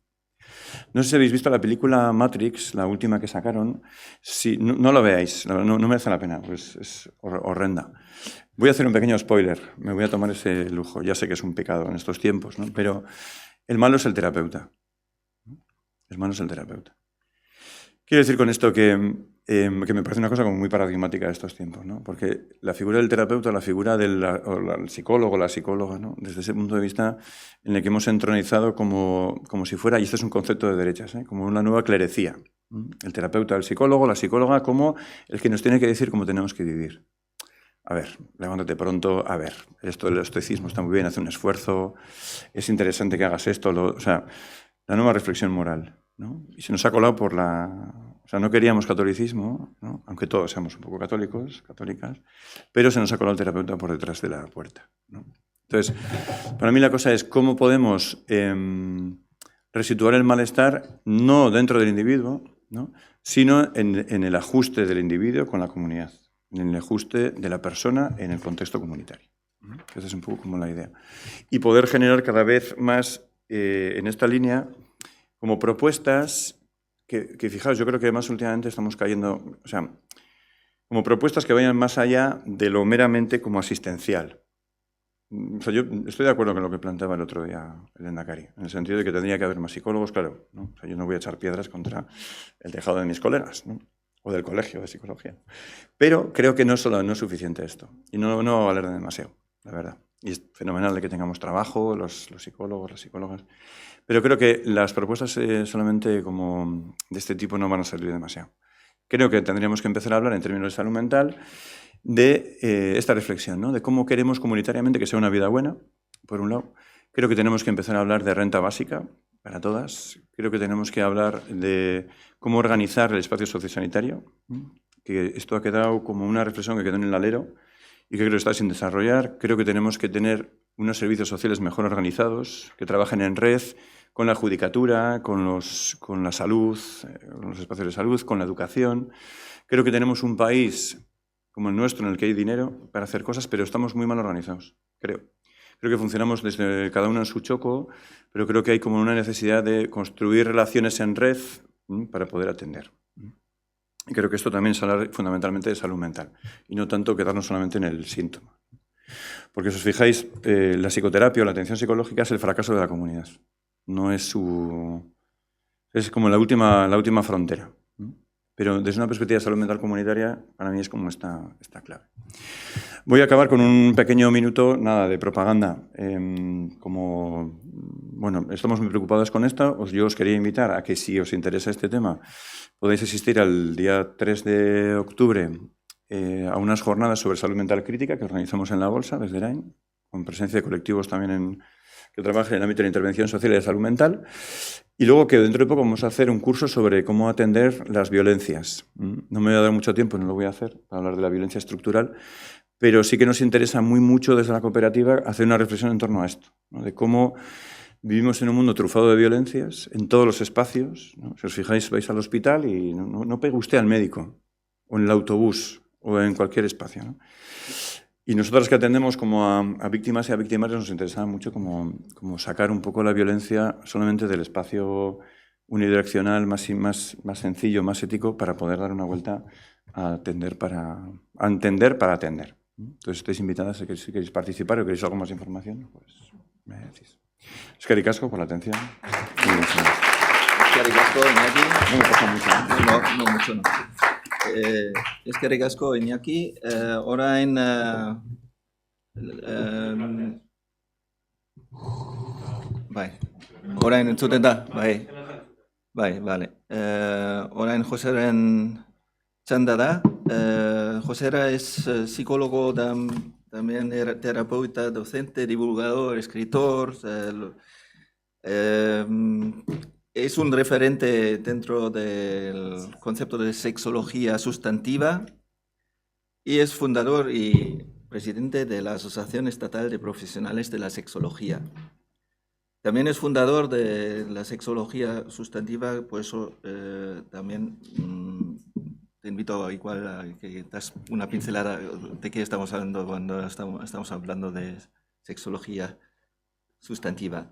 No sé si habéis visto la película Matrix, la última que sacaron. Si, no lo veáis, no merece la pena, pues es horrenda. Voy a hacer un pequeño spoiler, me voy a tomar ese lujo. Ya sé que es un pecado en estos tiempos, ¿no? Pero el malo es el terapeuta. El malo es el terapeuta. Quiero decir con esto que me parece una cosa como muy paradigmática de estos tiempos, ¿no? Porque la figura del terapeuta, la figura del psicólogo, la psicóloga, ¿no? Desde ese punto de vista en el que hemos entronizado como si fuera, y este es un concepto de derechas, como una nueva clerecía. El terapeuta, el psicólogo, la psicóloga, como el que nos tiene que decir cómo tenemos que vivir. A ver, levántate pronto, a ver, esto del estoicismo está muy bien, haz un esfuerzo, es interesante que hagas esto, o sea, la nueva reflexión moral, ¿no? Y se nos ha colado por o sea, no queríamos catolicismo, ¿no? Aunque todos seamos un poco católicos, católicas, pero se nos ha colado el terapeuta por detrás de la puerta, ¿no? Entonces, para mí la cosa es cómo podemos resituar el malestar no dentro del individuo, ¿no? Sino en el ajuste del individuo con la comunidad, en el ajuste de la persona en el contexto comunitario. Esa es un poco como la idea. Y poder generar cada vez más en esta línea como propuestas que fijaos, yo creo que además últimamente estamos cayendo, o sea, como propuestas que vayan más allá de lo meramente como asistencial. O sea, yo estoy de acuerdo con lo que planteaba el otro día el Lehendakari, en el sentido de que tendría que haber más psicólogos, claro, ¿no? O sea, yo no voy a echar piedras contra el tejado de mis colegas, ¿no? O del colegio de psicología. Pero creo que no es suficiente esto, y no va a valer demasiado, la verdad. Y es fenomenal de que tengamos trabajo, los psicólogos, las psicólogas, pero creo que las propuestas solamente como de este tipo no van a salir demasiado. Creo que tendríamos que empezar a hablar en términos de salud mental de esta reflexión, ¿no? De cómo queremos comunitariamente que sea una vida buena, por un lado. Creo que tenemos que empezar a hablar de renta básica para todas. Creo que tenemos que hablar de cómo organizar el espacio sociosanitario, que esto ha quedado como una reflexión que quedó en el alero y que creo que está sin desarrollar. Creo que tenemos que tener unos servicios sociales mejor organizados, que trabajen en red con la judicatura, con la salud, con los espacios de salud, con la educación. Creo que tenemos un país como el nuestro en el que hay dinero para hacer cosas, pero estamos muy mal organizados, creo. Creo que funcionamos desde cada uno en su choco, pero creo que hay como una necesidad de construir relaciones en red para poder atender. Y creo que esto también es hablar fundamentalmente de salud mental y no tanto quedarnos solamente en el síntoma. Porque si os fijáis, la psicoterapia o la atención psicológica es el fracaso de la comunidad. No es es como la última frontera. Pero desde una perspectiva de salud mental comunitaria, para mí es como esta clave. Voy a acabar con un pequeño minuto, nada, de propaganda. Bueno, estamos muy preocupados con esto. Yo os quería invitar a que, si os interesa este tema, podéis asistir al día 3 de octubre a unas jornadas sobre salud mental crítica que organizamos en la Bolsa, desde ERAIN, con presencia de colectivos también que trabajan en el ámbito de la intervención social y de salud mental. Y luego que dentro de poco vamos a hacer un curso sobre cómo atender las violencias. No me voy a dar mucho tiempo, no lo voy a hacer, para hablar de la violencia estructural, pero sí que nos interesa muy mucho desde la cooperativa hacer una reflexión en torno a esto, ¿no? De cómo vivimos en un mundo trufado de violencias en todos los espacios, ¿no? Si os fijáis, vais al hospital y no pega usted al médico, o en el autobús, o en cualquier espacio, ¿no? Y nosotros que atendemos como a víctimas y a victimarios nos interesa mucho como sacar un poco la violencia solamente del espacio unidireccional más sencillo, más ético, para poder dar una vuelta a entender para atender. Entonces estáis invitadas, si queréis participar o queréis algo más de información, pues me decís. Eskerrik asko por la atención. Eskerrik asko, Iñaki. No me pasa mucho. No mucho, no. Eskerrik asko, Iñaki. Orain... bai. Orain entzuten da, bai. Bai, vale. Orain Joseren txanda da. Josera es psicólogo, también terapeuta, docente, divulgador, escritor. Es un referente dentro del concepto de sexología sustantiva y es fundador y presidente de la Asociación Estatal de Profesionales de la Sexología. También es fundador de la sexología sustantiva, por eso también te invito igual a que das una pincelada de qué estamos hablando cuando estamos hablando de sexología sustantiva.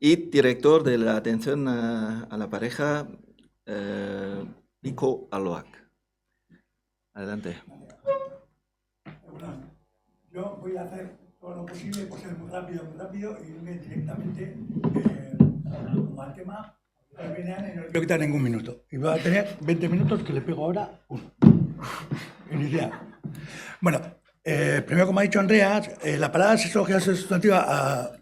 Y director de la atención a la pareja, Pico Aloak. Adelante. Bueno, yo voy a hacer todo lo posible por ser muy rápido y irme directamente al tema. No quiero quitar ningún minuto. Y voy a tener 20 minutos que le pego ahora uno. Iniciar. Bueno, primero, como ha dicho Andreas, la palabra sexología sustantiva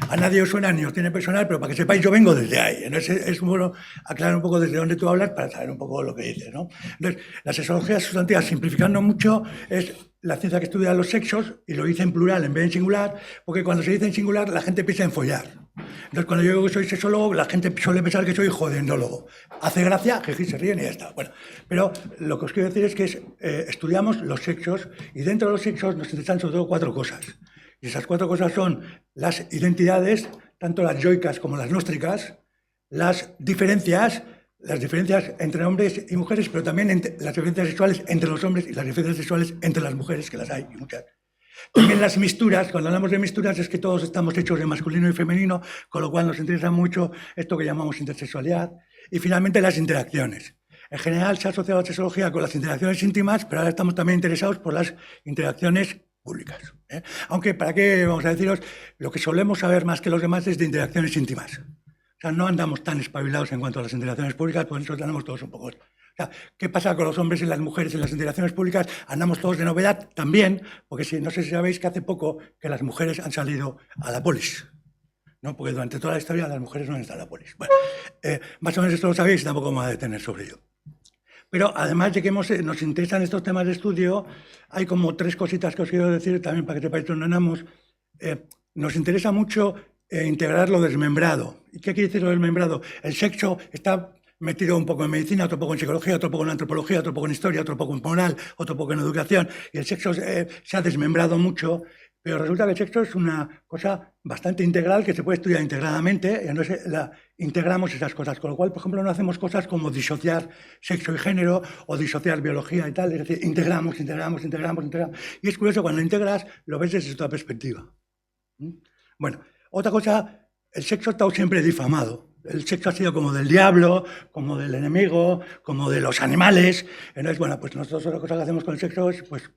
a nadie os suena ni os tiene personal, pero para que sepáis, yo vengo desde ahí. Entonces, es bueno aclarar un poco desde dónde tú hablas para saber un poco lo que dices, ¿no? Entonces, la sexología sustantiva, simplificando mucho, es la ciencia que estudia los sexos, y lo dice en plural en vez de en singular, porque cuando se dice en singular, la gente piensa en follar. Entonces, cuando yo digo que soy sexólogo, la gente suele pensar que soy jodendólogo. Hace gracia, jeje, se ríen y ya está. Bueno, pero lo que os quiero decir es que estudiamos los sexos, y dentro de los sexos nos interesan sobre todo 4 cosas. Y esas 4 cosas son las identidades, tanto las yoicas como las nóstricas, las diferencias entre hombres y mujeres, pero también las diferencias sexuales entre los hombres y las diferencias sexuales entre las mujeres, que las hay, y muchas. También las misturas. Cuando hablamos de misturas es que todos estamos hechos de masculino y femenino, con lo cual nos interesa mucho esto que llamamos intersexualidad. Y finalmente las interacciones. En general se ha asociado la sexología con las interacciones íntimas, pero ahora estamos también interesados por las interacciones públicas. Aunque, ¿para qué vamos a deciros? Lo que solemos saber más que los demás es de interacciones íntimas. O sea, no andamos tan espabilados en cuanto a las interacciones públicas, por eso andamos todos un poco. O sea, ¿qué pasa con los hombres y las mujeres en las interacciones públicas? Andamos todos de novedad también, porque no sé si sabéis que hace poco que las mujeres han salido a la polis, ¿no? Porque durante toda la historia las mujeres no han estado a la polis. Bueno, más o menos esto lo sabéis y tampoco me voy a detener sobre ello. Pero además de que nos interesan estos temas de estudio, hay como 3 cositas que os quiero decir también para que sepáis dónde andamos. Nos interesa mucho integrar lo desmembrado. ¿Y qué quiere decir lo desmembrado? El sexo está metido un poco en medicina, otro poco en psicología, otro poco en antropología, otro poco en historia, otro poco en moral, otro poco en educación. Y el sexo se ha desmembrado mucho, pero resulta que el sexo es una cosa bastante integral que se puede estudiar integradamente, y entonces integramos esas cosas. Con lo cual, por ejemplo, no hacemos cosas como disociar sexo y género o disociar biología y tal. Es decir, integramos. Y es curioso, cuando integras, lo ves desde otra perspectiva. Bueno, otra cosa, el sexo ha estado siempre difamado. El sexo ha sido como del diablo, como del enemigo, como de los animales. Entonces, bueno, pues nosotros otra cosa que hacemos con el sexo es, pues,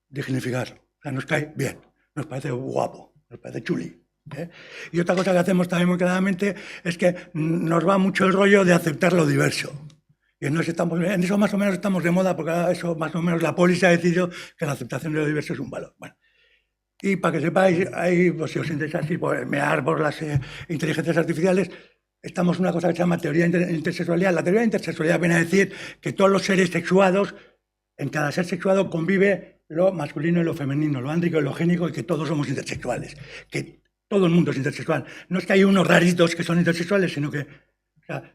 dignificarlo. O sea, nos cae bien, nos parece guapo, nos parece chuli. Y otra cosa que hacemos también muy claramente es que nos va mucho el rollo de aceptar lo diverso. Y en eso más o menos estamos de moda, porque ahora eso más o menos la polis ha decidido que la aceptación de lo diverso es un valor. Bueno. Y para que sepáis, ahí, pues, si os interesa así, mear por las inteligencias artificiales, estamos en una cosa que se llama teoría de intersexualidad. La teoría de intersexualidad viene a decir que todos los seres sexuados, en cada ser sexuado convive lo masculino y lo femenino, lo ándrico y lo génico, y que todos somos intersexuales, que todo el mundo es intersexual. No es que hay unos raritos que son intersexuales, sino que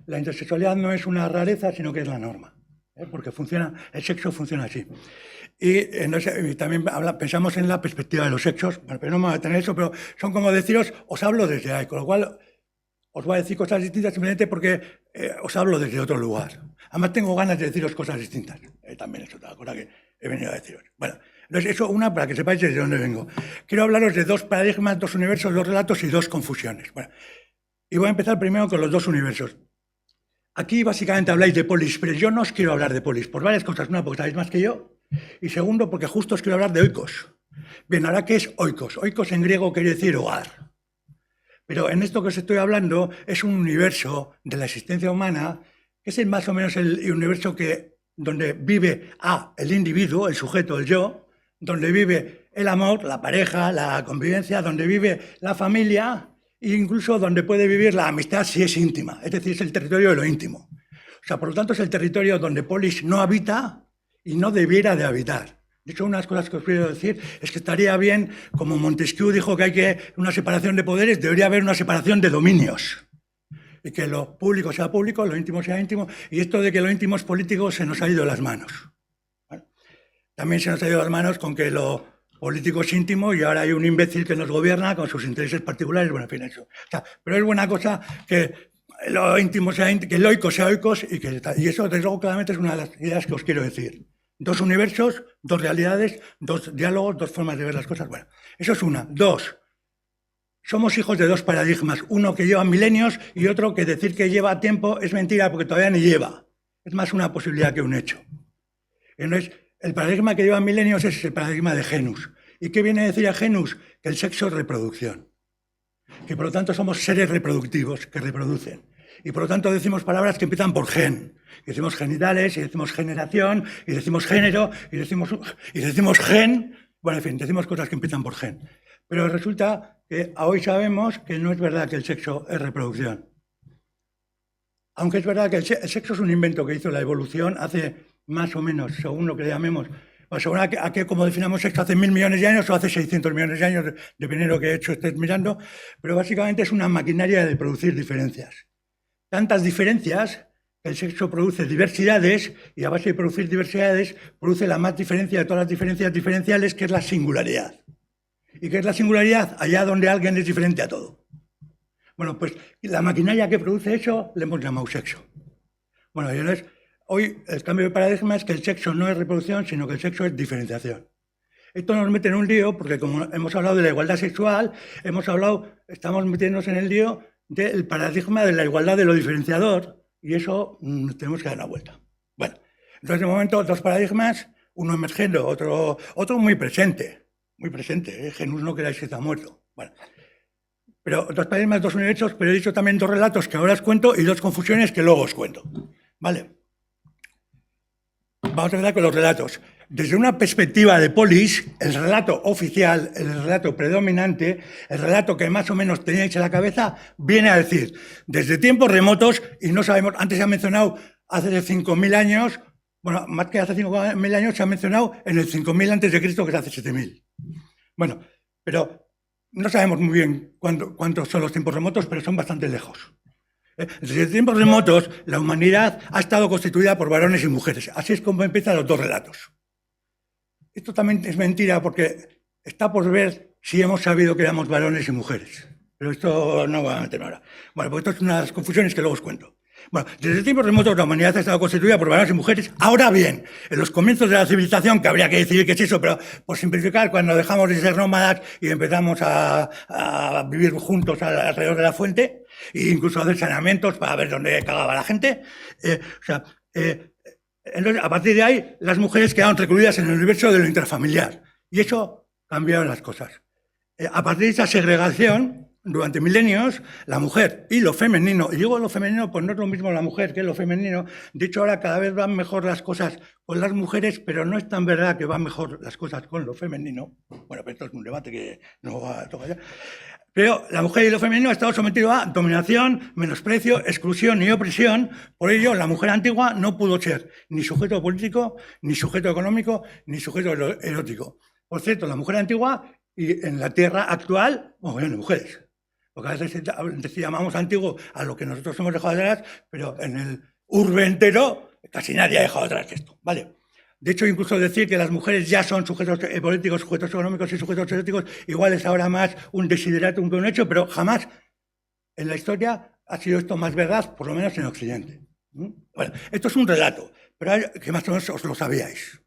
la intersexualidad no es una rareza, sino que es la norma, porque el sexo funciona así. Y también pensamos en la perspectiva de los sexos, bueno, pero no me voy a tener eso, pero son como deciros, os hablo desde ahí, con lo cual os voy a decir cosas distintas simplemente porque os hablo desde otro lugar. Además tengo ganas de deciros cosas distintas, también es otra cosa que he venido a deciros. Bueno, entonces eso para que sepáis desde dónde vengo. Quiero hablaros de 2 paradigmas, 2 universos, 2 relatos y 2 confusiones. Bueno, y voy a empezar primero con los 2 universos. Aquí básicamente habláis de polis, pero yo no os quiero hablar de polis por varias cosas. Una, porque sabéis más que yo, y segundo, porque justo os quiero hablar de oikos. Bien, ahora, ¿qué es oikos? Oikos en griego quiere decir hogar. Pero en esto que os estoy hablando es un universo de la existencia humana que es más o menos el universo donde vive el individuo, el sujeto, el yo, donde vive el amor, la pareja, la convivencia, donde vive la familia e incluso donde puede vivir la amistad si es íntima. Es decir, es el territorio de lo íntimo. O sea, por lo tanto, es el territorio donde Polis no habita y no debiera de habitar. De hecho, una de las cosas que os quiero decir es que estaría bien, como Montesquieu dijo que hay una separación de poderes, debería haber una separación de dominios. Y que lo público sea público, lo íntimo sea íntimo, y esto de que lo íntimo es político se nos ha ido de las manos. ¿Vale? También se nos ha ido de las manos con que lo político es íntimo y ahora hay un imbécil que nos gobierna con sus intereses particulares, bueno, en fin, eso. O sea, pero es buena cosa que lo íntimo sea íntimo, que el oikos sea oikos, y eso, desde luego, claramente es una de las ideas que os quiero decir. Dos universos, dos realidades, dos diálogos, dos formas de ver las cosas. Bueno, eso es una. Dos, somos hijos de dos paradigmas, uno que lleva milenios y otro que decir que lleva tiempo es mentira porque todavía ni lleva. Es más una posibilidad que un hecho. Entonces, el paradigma que lleva milenios es el paradigma de genus. ¿Y qué viene a decir a genus? Que el sexo es reproducción. Que por lo tanto somos seres reproductivos que reproducen. Y por lo tanto decimos palabras que empiezan por gen. Y decimos genitales, y decimos generación, y decimos género, y decimos gen. Bueno, en fin, decimos cosas que empiezan por gen. Pero resulta que hoy sabemos que no es verdad que el sexo es reproducción. Aunque es verdad que el sexo es un invento que hizo la evolución hace más o menos, según lo que le llamemos, o según a que como definamos sexo hace 1.000 millones de años o hace 600 millones de años, dependiendo de lo que he hecho estés mirando, pero básicamente es una maquinaria de producir diferencias. Tantas diferencias que el sexo produce diversidades y a base de producir diversidades produce la más diferencia de todas las diferencias diferenciales, que es la singularidad. ¿Y qué es la singularidad? Allá donde alguien es diferente a todo. Bueno, pues la maquinaria que produce eso le hemos llamado sexo. Bueno, y entonces, hoy el cambio de paradigma es que el sexo no es reproducción, sino que el sexo es diferenciación. Esto nos mete en un lío porque como hemos hablado de la igualdad sexual, estamos metiéndonos en el lío del paradigma de la igualdad de lo diferenciador y eso tenemos que dar una vuelta. Bueno, entonces de momento dos paradigmas, uno emergiendo, otro muy presente. Muy presente, Genus no queráis que está muerto. Bueno, pero dos paradigmas, dos universos, pero he dicho también dos relatos que ahora os cuento y dos confusiones que luego os cuento. Vale. Vamos a empezar con los relatos. Desde una perspectiva de Polis, el relato oficial, el relato predominante, el relato que más o menos teníais en la cabeza, viene a decir, desde tiempos remotos, y no sabemos, antes se ha mencionado hace 5.000 años, bueno, más que hace 5.000 años se ha mencionado en el 5.000 antes de Cristo, que es hace 7.000. Bueno, pero no sabemos muy bien cuántos son los tiempos remotos, pero son bastante lejos. Desde tiempos remotos, la humanidad ha estado constituida por varones y mujeres. Así es como empiezan los dos relatos. Esto también es mentira porque está por ver si hemos sabido que éramos varones y mujeres. Pero esto no voy a meterme ahora. Bueno, pues esto es una de las confusiones que luego os cuento. Bueno, desde tiempos remotos la humanidad ha estado constituida por varones y mujeres. Ahora bien, en los comienzos de la civilización, que habría que decidir qué es eso, pero por simplificar, cuando dejamos de ser nómadas y empezamos a vivir juntos alrededor de la fuente, e incluso a hacer saneamientos para ver dónde cagaba la gente, entonces, a partir de ahí, las mujeres quedaron recluidas en el universo de lo intrafamiliar. Y eso cambiaron las cosas. A partir de esa segregación, durante milenios, la mujer y lo femenino, y digo lo femenino, pues no es lo mismo la mujer que lo femenino. De hecho, ahora cada vez van mejor las cosas con las mujeres, pero no es tan verdad que van mejor las cosas con lo femenino. Bueno, pero esto es un debate que no va a tocar ya. Pero la mujer y lo femenino ha estado sometido a dominación, menosprecio, exclusión y opresión. Por ello, la mujer antigua no pudo ser ni sujeto político, ni sujeto económico, ni sujeto erótico. Por cierto, la mujer antigua y en la tierra actual, bueno, mujeres. Porque a veces llamamos antiguo a lo que nosotros hemos dejado atrás, pero en el urbe entero casi nadie ha dejado atrás esto. ¿Vale? De hecho, incluso decir que las mujeres ya son sujetos políticos, sujetos económicos y sujetos eróticos, igual es ahora más un desideratum que un hecho, pero jamás en la historia ha sido esto más verdad, por lo menos en Occidente. Bueno, esto es un relato, pero que más o menos os lo sabíais.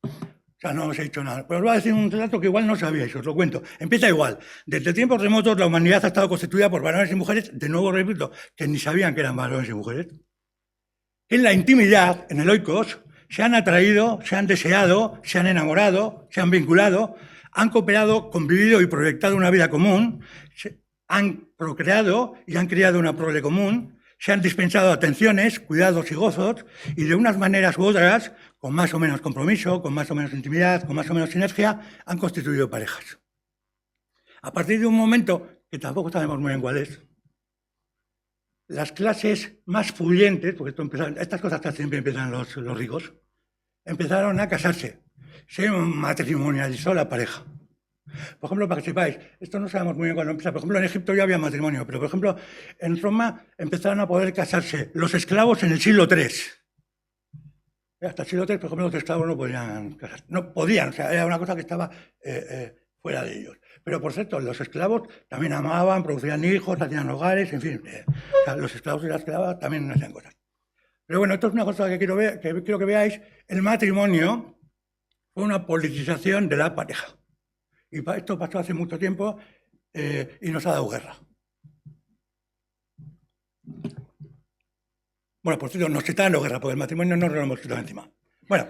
O sea, no os he dicho nada. Pero os voy a decir un relato que igual no sabíais, os lo cuento. Empieza igual. Desde tiempos remotos la humanidad ha estado constituida por varones y mujeres, de nuevo repito, que ni sabían que eran varones y mujeres. En la intimidad, en el oikos, se han atraído, se han deseado, se han enamorado, se han vinculado, han cooperado, convivido y proyectado una vida común, han procreado y han creado una prole común, se han dispensado atenciones, cuidados y gozos, y de unas maneras u otras, con más o menos compromiso, con más o menos intimidad, con más o menos sinergia, han constituido parejas. A partir de un momento, que tampoco sabemos muy bien cuál es, las clases más pudientes, porque estas cosas siempre empiezan los ricos, empezaron a casarse. Se matrimonializó la pareja. Por ejemplo, para que sepáis, esto no sabemos muy bien cuándo empieza. Por ejemplo, en Egipto ya había matrimonio, pero por ejemplo, en Roma empezaron a poder casarse los esclavos en el siglo III. Hasta el siglo III, por ejemplo, los esclavos no podían casarse. No podían, o sea, era una cosa que estaba fuera de ellos. Pero, por cierto, los esclavos también amaban, producían hijos, hacían hogares, en fin. O sea, los esclavos y las esclavas también hacían cosas. Pero bueno, esto es una cosa que quiero que veáis. El matrimonio fue una politización de la pareja. Y esto pasó hace mucho tiempo y nos ha dado guerra. Bueno, por cierto, nos está dando guerra, porque el matrimonio no lo hemos quitado encima. Bueno,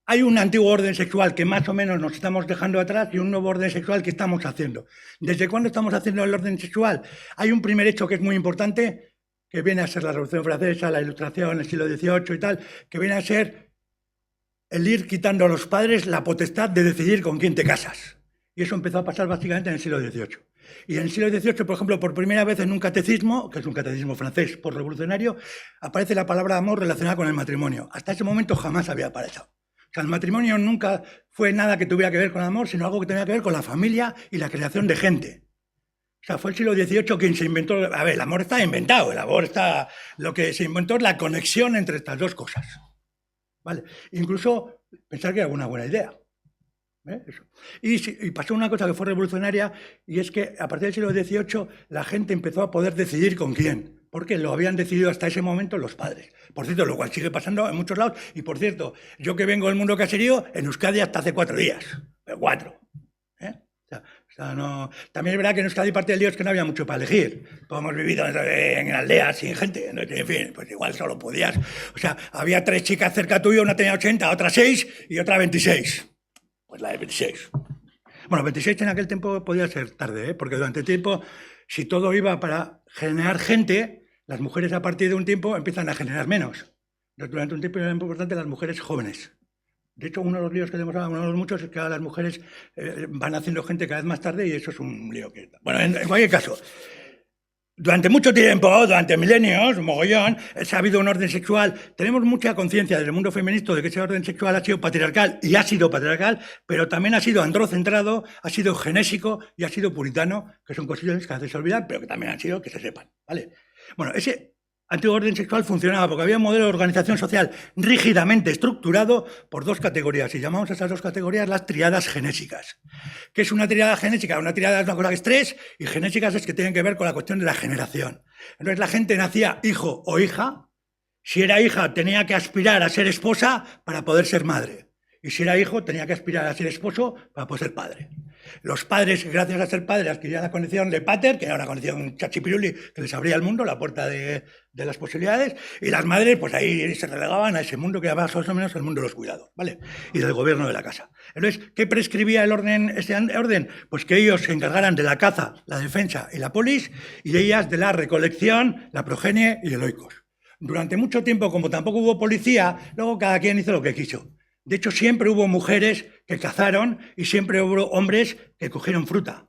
hay un antiguo orden sexual que más o menos nos estamos dejando atrás y un nuevo orden sexual que estamos haciendo. ¿Desde cuándo estamos haciendo el orden sexual? Hay un primer hecho que es muy importante, que viene a ser la Revolución Francesa, la Ilustración, el siglo XVIII y tal, que viene a ser el ir quitando a los padres la potestad de decidir con quién te casas. Y eso empezó a pasar básicamente en el siglo XVIII. Y en el siglo XVIII, por ejemplo, por primera vez en un catecismo, que es un catecismo francés por revolucionario, aparece la palabra amor relacionada con el matrimonio. Hasta ese momento jamás había aparecido. O sea, el matrimonio nunca fue nada que tuviera que ver con el amor, sino algo que tenía que ver con la familia y la creación de gente. O sea, fue el siglo XVIII quien se inventó... A ver, el amor está inventado, el amor está... Lo que se inventó es la conexión entre estas dos cosas. ¿Vale? Incluso pensar que era una buena idea. Eso. Y pasó una cosa que fue revolucionaria, y es que a partir del siglo XVIII la gente empezó a poder decidir con quién, porque lo habían decidido hasta ese momento los padres. Por cierto, lo cual sigue pasando en muchos lados, y por cierto, yo que vengo del mundo caserío, en Euskadi hasta hace 4 días, 4. O sea, no... También es verdad que en Euskadi parte del lío es que no había mucho para elegir. Todos hemos vivido en aldeas sin gente. En fin, pues igual solo podías. O sea, había 3 chicas cerca tuyo, una tenía 80, otra 6 y otra 26. Pues la de 26. Bueno, 26 en aquel tiempo podía ser tarde, porque durante el tiempo, si todo iba para generar gente, las mujeres a partir de un tiempo empiezan a generar menos. Durante un tiempo era importante las mujeres jóvenes. De hecho, uno de los líos que tenemos ahora, uno de los muchos, es que ahora las mujeres van haciendo gente cada vez más tarde y eso es un lío que... Bueno, en cualquier caso, durante mucho tiempo, durante milenios, mogollón, ha habido un orden sexual. Tenemos mucha conciencia desde el mundo feminista de que ese orden sexual ha sido patriarcal y ha sido patriarcal, pero también ha sido androcentrado, ha sido genésico y ha sido puritano, que son cosillas que a veces se olvidan, pero que también han sido que se sepan, ¿vale? Bueno, ese antiguo orden sexual funcionaba porque había un modelo de organización social rígidamente estructurado por 2 categorías, y llamamos a esas 2 categorías las triadas genésicas. ¿Qué es una triada genésica? Una triada es una cosa que es 3, y genésicas es que tienen que ver con la cuestión de la generación. Entonces la gente nacía hijo o hija. Si era hija tenía que aspirar a ser esposa para poder ser madre, y si era hijo tenía que aspirar a ser esposo para poder ser padre. Los padres, gracias a ser padres, adquirían la condición de pater, que era una condición chachipiruli que les abría el mundo, la puerta de las posibilidades, y las madres, pues ahí se relegaban a ese mundo que era más o menos el mundo de los cuidados, ¿vale? Y del gobierno de la casa. Entonces, ¿qué prescribía el orden, ese orden? Pues que ellos se encargaran de la caza, la defensa y la polis, y ellas de la recolección, la progenie y el oikos. Durante mucho tiempo, como tampoco hubo policía, luego cada quien hizo lo que quiso. De hecho, siempre hubo mujeres que cazaron y siempre hubo hombres que cogieron fruta.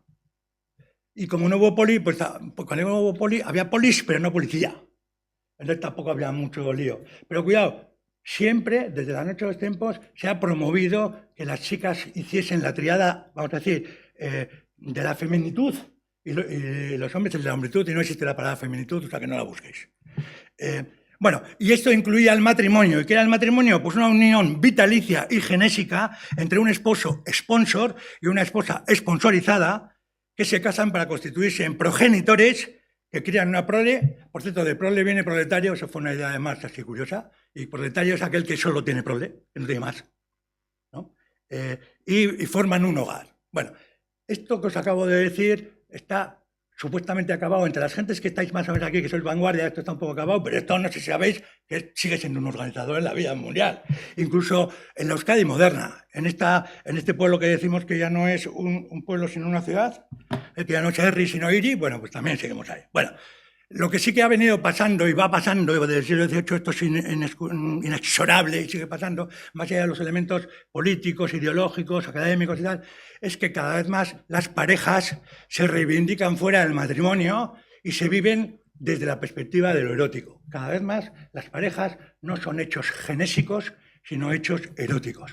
Y como no hubo poli, pues cuando no hubo poli, había polis, pero no policía. Entonces tampoco había mucho lío. Pero cuidado, siempre, desde la noche de los tiempos, se ha promovido que las chicas hiciesen la triada, vamos a decir, de la feminitud y los hombres el de la hombritud, y no existe la palabra feminitud, o sea que no la busquéis. Bueno, y esto incluía el matrimonio. ¿Y qué era el matrimonio? Pues una unión vitalicia y genésica entre un esposo sponsor y una esposa sponsorizada que se casan para constituirse en progenitores que crían una prole. Por cierto, de prole viene proletario, eso fue una idea de Marx así curiosa, y proletario es aquel que solo tiene prole, que no tiene más, ¿no? Y forman un hogar. Bueno, esto que os acabo de decir está supuestamente acabado entre las gentes que estáis más o menos aquí, que sois vanguardia, esto está un poco acabado, pero esto no sé si sabéis que sigue siendo un organizador en la vida mundial. Incluso en la Euskadi moderna, en este pueblo que decimos que ya no es un pueblo sino una ciudad, que ya no es Herri sino Iri, bueno, pues también seguimos ahí. Bueno, lo que sí que ha venido pasando y va pasando desde el siglo XVIII, esto es inexorable y sigue pasando, más allá de los elementos políticos, ideológicos, académicos y tal, es que cada vez más las parejas se reivindican fuera del matrimonio y se viven desde la perspectiva de lo erótico. Cada vez más las parejas no son hechos genésicos, sino hechos eróticos.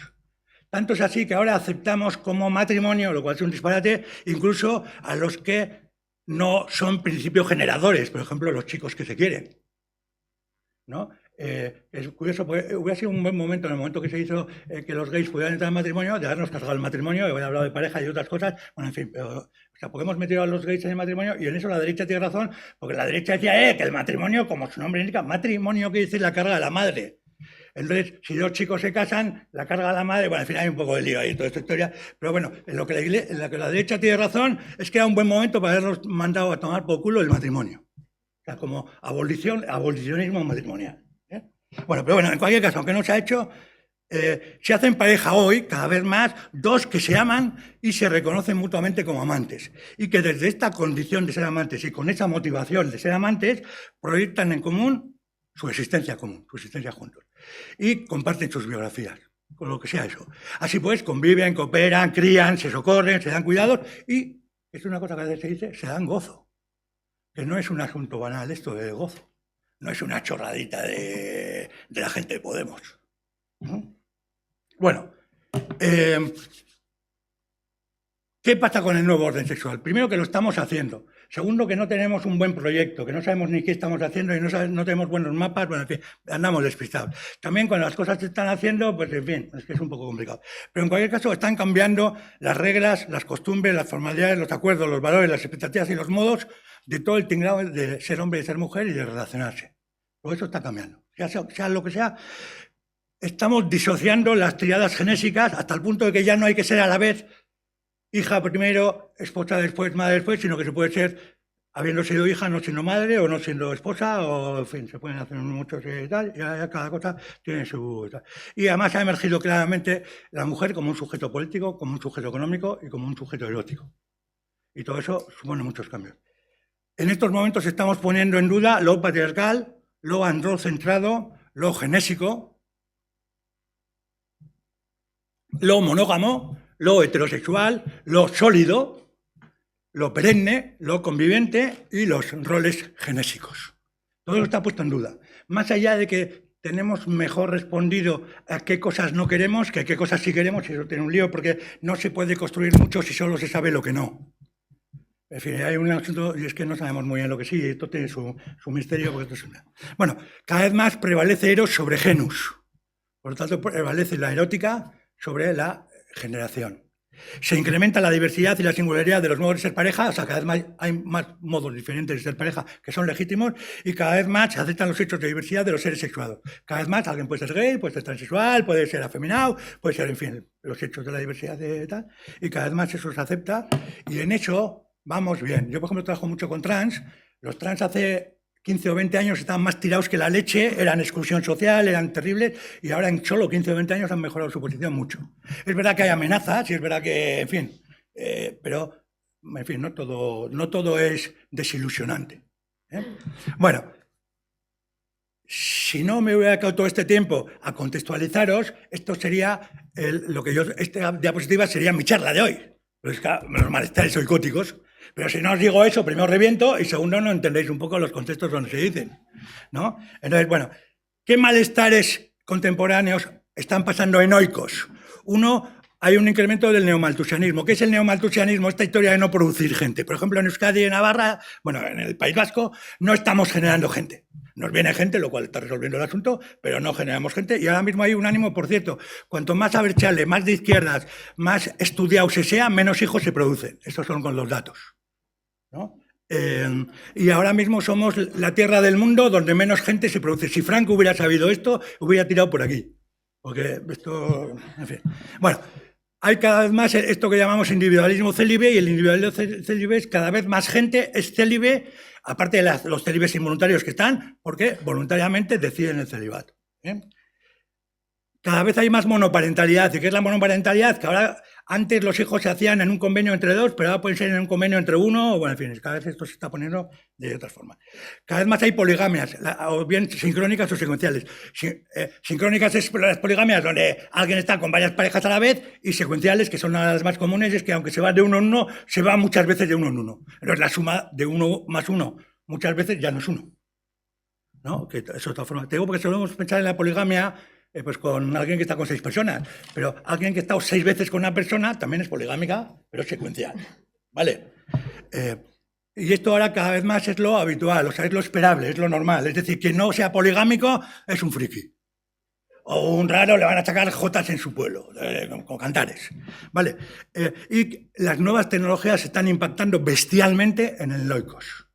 Tanto es así que ahora aceptamos como matrimonio, lo cual es un disparate, incluso a los que no son principios generadores, por ejemplo, los chicos que se quieren, ¿no? Es curioso, porque hubiera sido un buen momento, en el momento que se hizo que los gays pudieran entrar en matrimonio, de habernos cargado el matrimonio, he hablado de pareja y otras cosas, bueno, en fin, pero, o sea, porque hemos metido a los gays en el matrimonio y en eso la derecha tiene razón, porque la derecha decía que el matrimonio, como su nombre indica, matrimonio quiere decir la carga de la madre. Entonces, si dos chicos se casan, la carga de la madre, bueno, al final hay un poco de lío ahí en toda esta historia, pero bueno, en lo que la derecha tiene razón es que era un buen momento para haberlos mandado a tomar por culo el matrimonio. O sea, como abolicionismo matrimonial. Bueno, pero bueno, en cualquier caso, aunque no se ha hecho, se hacen pareja hoy, cada vez más, dos que se aman y se reconocen mutuamente como amantes. Y que desde esta condición de ser amantes y con esa motivación de ser amantes, proyectan en común su existencia común, su existencia juntos. Y comparten sus biografías, con lo que sea eso. Así pues, conviven, cooperan, crían, se socorren, se dan cuidados y, es una cosa que a veces se dice, se dan gozo. Que no es un asunto banal esto de gozo. No es una chorradita de la gente de Podemos. ¿No? Bueno, ¿qué pasa con el nuevo orden sexual? Primero, que lo estamos haciendo. Segundo, que no tenemos un buen proyecto, que no sabemos ni qué estamos haciendo y no tenemos buenos mapas, bueno, en fin, andamos despistados. También cuando las cosas se están haciendo, pues en fin, es que es un poco complicado. Pero en cualquier caso están cambiando las reglas, las costumbres, las formalidades, los acuerdos, los valores, las expectativas y los modos de todo el tinglado de ser hombre y de ser mujer y de relacionarse. Todo eso está cambiando. Sea lo que sea, estamos disociando las triadas genésicas hasta el punto de que ya no hay que ser a la vez hija primero, esposa después, madre después, sino que se puede ser habiendo sido hija, no siendo madre, o no siendo esposa, o en fin, se pueden hacer muchos y tal, y cada cosa tiene su... Y además ha emergido claramente la mujer como un sujeto político, como un sujeto económico y como un sujeto erótico. Y todo eso supone muchos cambios. En estos momentos estamos poniendo en duda lo patriarcal, lo androcentrado, lo genésico, lo monógamo, lo heterosexual, lo sólido, lo perenne, lo conviviente y los roles genésicos. Todo eso está puesto en duda. Más allá de que tenemos mejor respondido a qué cosas no queremos que a qué cosas sí queremos, y eso tiene un lío porque no se puede construir mucho si solo se sabe lo que no. En fin, hay un asunto, y es que no sabemos muy bien lo que sí, esto tiene su misterio. Porque esto es bueno, cada vez más prevalece Eros sobre Genus. Por lo tanto, prevalece la erótica sobre la generación. Se incrementa la diversidad y la singularidad de los modos de ser pareja, o sea, cada vez más hay más modos diferentes de ser pareja que son legítimos y cada vez más se aceptan los hechos de diversidad de los seres sexuados. Cada vez más alguien puede ser gay, puede ser transexual, puede ser afeminado, puede ser, en fin, los hechos de la diversidad de tal, y cada vez más eso se acepta y en eso vamos bien. Yo, por ejemplo, trabajo mucho con trans. Los trans hace 15 o 20 años estaban más tirados que la leche, eran exclusión social, eran terribles, y ahora en solo 15 o 20 años han mejorado su posición mucho. Es verdad que hay amenazas, y es verdad que, en fin, pero, en fin, no todo es desilusionante. Bueno, si no me hubiera dedicado todo este tiempo a contextualizaros, esto sería, esta diapositiva sería mi charla de hoy. Pues claro, menos malestares psicóticos. Pero si no os digo eso, primero reviento y segundo no entendéis un poco los contextos donde se dicen, ¿no? Entonces, bueno, ¿qué malestares contemporáneos están pasando en oikos? Uno, hay un incremento del neomaltusianismo. ¿Qué es el neomaltusianismo? Esta historia de no producir gente. Por ejemplo, en Euskadi y en Navarra, bueno, en el País Vasco, no estamos generando gente. Nos viene gente, lo cual está resolviendo el asunto, pero no generamos gente. Y ahora mismo hay un ánimo, por cierto, cuanto más abertzale, más de izquierdas, más estudiado se sea, menos hijos se producen. Estos son con los datos, ¿no? Y ahora mismo somos la tierra del mundo donde menos gente se produce. Si Franco hubiera sabido esto, hubiera tirado por aquí. Porque esto, en fin. Bueno, hay cada vez más esto que llamamos individualismo célibe, y el individualismo célibe es cada vez más gente es célibe, aparte de los célibes involuntarios que están, porque voluntariamente deciden el celibato. Cada vez hay más monoparentalidad. ¿Y qué es la monoparentalidad? Que ahora, antes los hijos se hacían en un convenio entre dos, pero ahora pueden ser en un convenio entre uno, o bueno, en fin, cada vez esto se está poniendo de otras formas. Cada vez más hay poligamias, o bien sincrónicas o secuenciales. Sincrónicas es las poligamias donde alguien está con varias parejas a la vez, y secuenciales, que son las más comunes, es que aunque se va de uno en uno, se va muchas veces de uno en uno. Entonces la suma de uno más uno muchas veces ya no es uno, ¿no? Que es otra forma. Te digo porque solemos pensar en la poligamia pues con alguien que está con 6 personas, pero alguien que ha estado 6 veces con una persona también es poligámica, pero es secuencial, ¿vale? Y esto ahora cada vez más es lo habitual, o sea, es lo esperable, es lo normal. Es decir, que no sea poligámico es un friki. O un raro le van a achacar jotas en su pueblo, con cantares, ¿vale? Y las nuevas tecnologías están impactando bestialmente en el loikos,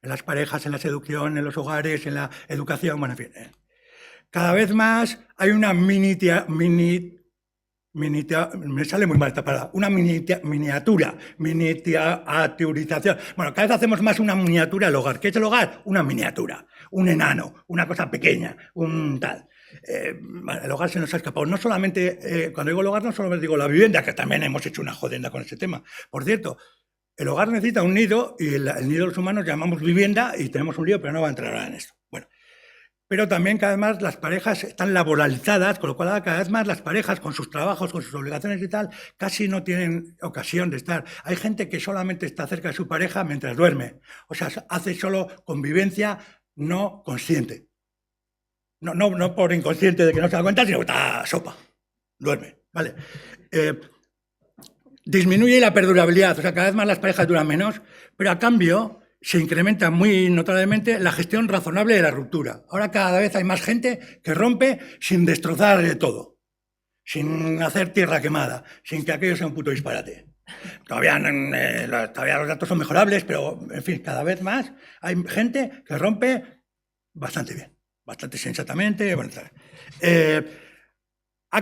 en las parejas, en la seducción, en los hogares, en la educación, bueno, en fin. Cada vez más hay una me sale muy mal esta palabra, una miniaturización. Bueno, cada vez hacemos más una miniatura del hogar. ¿Qué es el hogar? Una miniatura, un enano, una cosa pequeña, un tal. El hogar se nos ha escapado. No solamente, cuando digo el hogar, no solamente digo la vivienda, que también hemos hecho una jodenda con ese tema. Por cierto, el hogar necesita un nido, y el nido de los humanos llamamos vivienda, y tenemos un lío, pero no va a entrar ahora en esto. Bueno. Pero también cada vez más las parejas están laboralizadas, con lo cual cada vez más las parejas con sus trabajos, con sus obligaciones y tal, casi no tienen ocasión de estar. Hay gente que solamente está cerca de su pareja mientras duerme. O sea, hace solo convivencia no consciente. No por inconsciente de que no se da cuenta, sino que está sopa. Duerme, ¿vale? Disminuye la perdurabilidad, o sea, cada vez más las parejas duran menos, pero a cambio se incrementa muy notablemente la gestión razonable de la ruptura. Ahora cada vez hay más gente que rompe sin destrozar de todo, sin hacer tierra quemada, sin que aquello sea un puto disparate. Todavía los datos son mejorables, pero en fin, cada vez más hay gente que rompe bastante bien, bastante sensatamente. Bueno,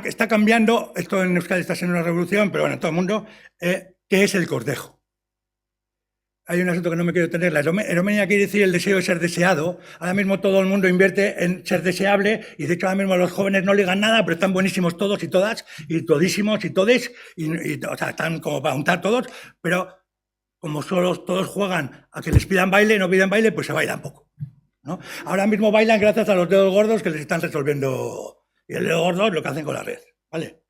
está cambiando, esto en Euskadi está siendo una revolución, pero bueno, en todo el mundo, ¿qué es el cortejo? Hay un asunto que no me quiero tener. La eromenía quiere decir el deseo de ser deseado. Ahora mismo todo el mundo invierte en ser deseable, y de hecho ahora mismo los jóvenes no ligan nada, pero están buenísimos todos y todas, y todísimos y todes, o sea, están como para untar todos, pero como solo todos juegan a que les pidan baile, no piden baile, pues se bailan poco, ¿no? Ahora mismo bailan gracias a los dedos gordos que les están resolviendo, y el dedo gordo es lo que hacen con la red, ¿vale?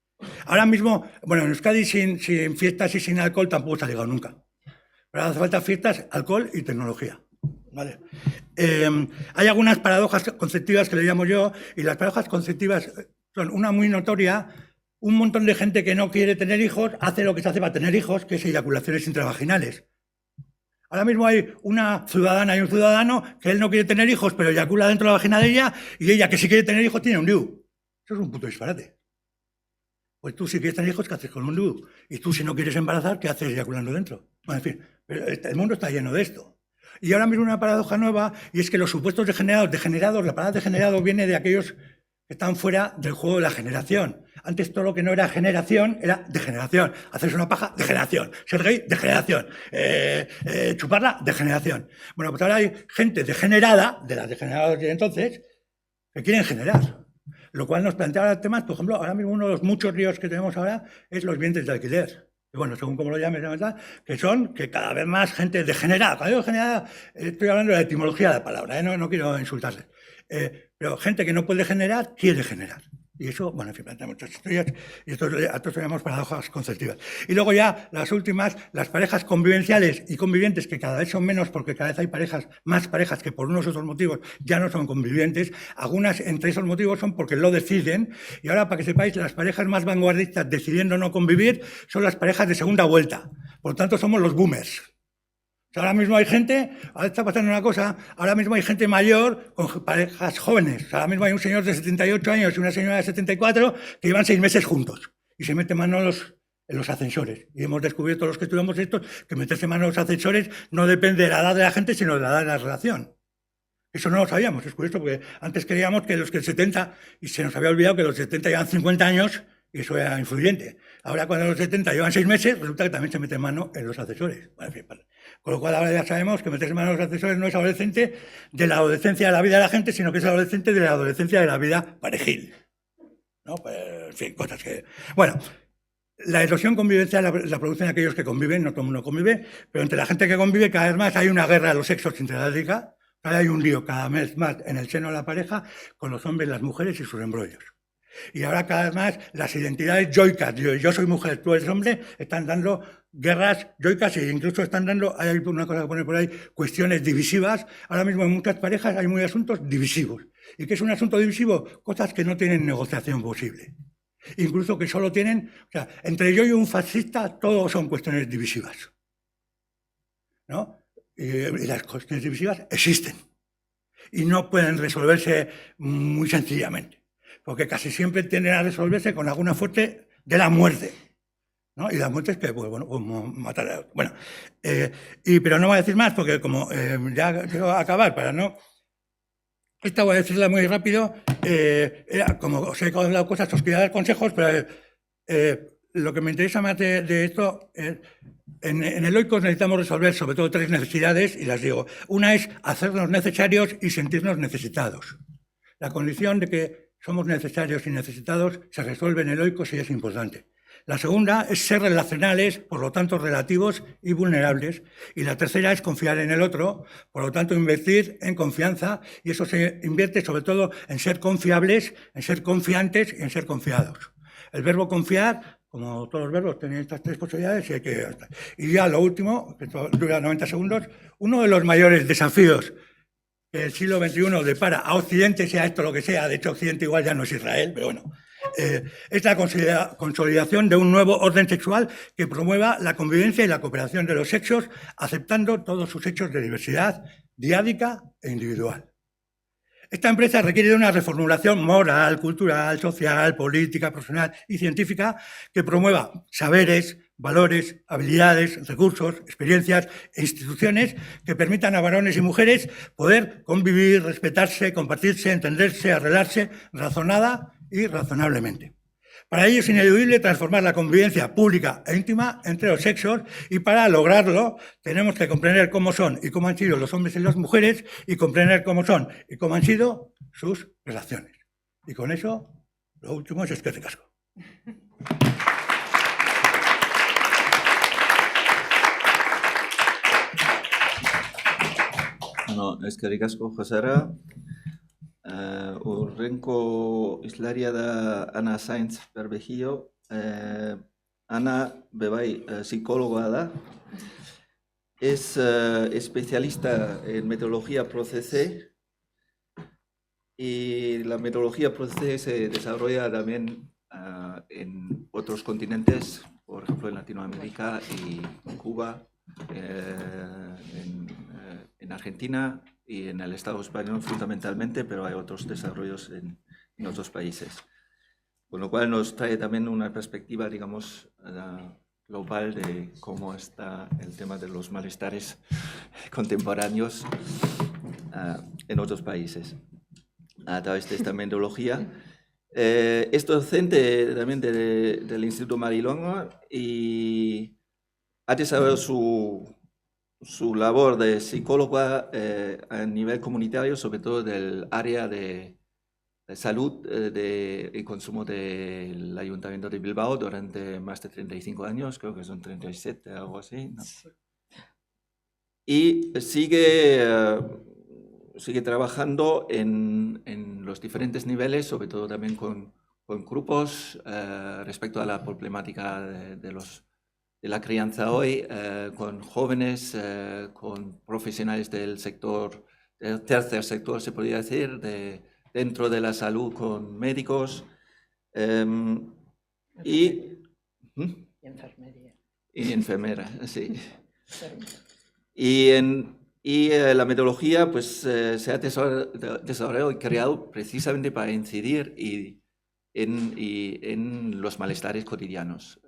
Ahora mismo, bueno, en Euskadi sin fiestas y sin alcohol tampoco se ha ligado nunca. Pero hace falta fiestas, alcohol y tecnología, ¿vale? Hay algunas paradojas conceptivas que le llamo yo, y las paradojas conceptivas son una muy notoria. Un montón de gente que no quiere tener hijos hace lo que se hace para tener hijos, que es eyaculaciones intravaginales. Ahora mismo hay una ciudadana y un ciudadano que él no quiere tener hijos, pero eyacula dentro de la vagina de ella, y ella, que sí quiere tener hijos, tiene un DIU. Eso es un puto disparate. Pues tú, si quieres tener hijos, ¿qué haces con un DIU? Y tú, si no quieres embarazar, ¿qué haces eyaculando dentro? Bueno, en fin, el mundo está lleno de esto. Y ahora mismo una paradoja nueva, y es que los supuestos degenerados, la palabra degenerado viene de aquellos que están fuera del juego de la generación. Antes todo lo que no era generación era degeneración. Hacerse una paja, degeneración. Ser gay, degeneración. Chuparla, degeneración. Bueno, pues ahora hay gente degenerada, de las degeneradas de entonces, que quieren generar. Lo cual nos plantea temas, por ejemplo, ahora mismo uno de los muchos ríos que tenemos ahora es los vientres de alquiler. Y bueno, según como lo llames, que son que cada vez más gente degenerada. Cuando digo degenerada, estoy hablando de la etimología de la palabra, no quiero insultarle. Pero gente que no puede generar, quiere generar. Y eso, bueno, en fin, plantea muchas historias, y esto llamamos paradojas conceptivas. Y luego ya las últimas, las parejas convivenciales y convivientes, que cada vez son menos porque cada vez hay más parejas que por unos u otros motivos ya no son convivientes. Algunas entre esos motivos son porque lo deciden. Y ahora, para que sepáis, las parejas más vanguardistas decidiendo no convivir son las parejas de segunda vuelta. Por tanto, somos los boomers. Ahora mismo hay gente, ahora está pasando una cosa, ahora mismo hay gente mayor con parejas jóvenes. Ahora mismo hay un señor de 78 años y una señora de 74 que llevan 6 meses juntos y se meten mano en los ascensores. Y hemos descubierto los que estudiamos esto que meterse mano en los ascensores no depende de la edad de la gente, sino de la edad de la relación. Eso no lo sabíamos, es curioso, porque antes creíamos que los que 70, y se nos había olvidado que los 70 llevan 50 años y eso era influyente. Ahora, cuando los 70 llevan 6 meses, resulta que también se mete mano en los accesorios. Bueno, en fin, vale. Con lo cual, ahora ya sabemos que meterse mano en los accesorios no es adolescente de la adolescencia de la vida de la gente, sino que es adolescente de la adolescencia de la vida parejil. ¿No? Pues, en fin, cosas que... Bueno, la erosión convivencial la producen aquellos que conviven, no todo el mundo convive, pero entre la gente que convive cada vez más hay una guerra de los sexos intralástica, hay un lío cada vez más en el seno de la pareja con los hombres, las mujeres y sus embrollos. Y ahora cada vez más las identidades yoicas, yo soy mujer, tú eres hombre, están dando guerras yoicas e incluso están dando, hay una cosa que pone por ahí, cuestiones divisivas. Ahora mismo en muchas parejas hay muy asuntos divisivos. ¿Y qué es un asunto divisivo? Cosas que no tienen negociación posible. Incluso que solo tienen, o sea, entre yo y un fascista, todo son cuestiones divisivas, ¿no? Y las cuestiones divisivas existen y no pueden resolverse muy sencillamente, porque casi siempre tienden a resolverse con alguna fuente de la muerte, ¿no? Y la muerte es que, pues, bueno, matar a... Bueno, pero no voy a decir más, porque como ya quiero acabar, para no... Esta voy a decirla muy rápido. Como os he hablado cosas, os quería dar consejos, pero lo que me interesa más de esto, en el Oikos necesitamos resolver sobre todo 3 necesidades, y las digo. Una es hacernos necesarios y sentirnos necesitados. La condición de que somos necesarios y necesitados se resuelve en el Oikos y es importante. La segunda es ser relacionales, por lo tanto relativos y vulnerables. Y la tercera es confiar en el otro, por lo tanto invertir en confianza, y eso se invierte sobre todo en ser confiables, en ser confiantes y en ser confiados. El verbo confiar, como todos los verbos, tiene estas 3 posibilidades y hay que... Y ya lo último, que dura 90 segundos, uno de los mayores desafíos que el siglo XXI depara a Occidente, sea esto lo que sea, de hecho Occidente igual ya no es Israel, pero bueno, es la consolidación de un nuevo orden sexual que promueva la convivencia y la cooperación de los sexos, aceptando todos sus hechos de diversidad diádica e individual. Esta empresa requiere de una reformulación moral, cultural, social, política, profesional y científica que promueva saberes, valores, habilidades, recursos, experiencias e instituciones que permitan a varones y mujeres poder convivir, respetarse, compartirse, entenderse, arreglarse razonada y razonablemente. Para ello es ineludible transformar la convivencia pública e íntima entre los sexos, y para lograrlo tenemos que comprender cómo son y cómo han sido los hombres y las mujeres, y comprender cómo son y cómo han sido sus relaciones. Y con eso, lo último es que casco. No, eskerrik asko, Josera. Urrenko islaria da Ana Sainz Berbejillo. Ana bebai psicóloga da. Es especialista en metodología PROCC, y la metodología PROCC se desarrolla también en otros continentes, por ejemplo en Latinoamérica y en Cuba, en Argentina y en el Estado español fundamentalmente, pero hay otros desarrollos en otros países. Con lo cual nos trae también una perspectiva, digamos, global de cómo está el tema de los malestares contemporáneos en otros países a través de esta metodología. Es docente también del Instituto Marilongo y ha desarrollado su labor de psicóloga a nivel comunitario, sobre todo del área de salud y consumo del Ayuntamiento de Bilbao durante más de 35 años, creo que son 37, algo así, ¿no? Y sigue trabajando en los diferentes niveles, sobre todo también con grupos respecto a la problemática de la crianza hoy, con jóvenes, con profesionales del sector, del tercer sector, se podría decir, dentro de la salud, con médicos y enfermería. Y enfermera, sí. Y la metodología pues, se ha desarrollado y creado precisamente para incidir en los malestares cotidianos.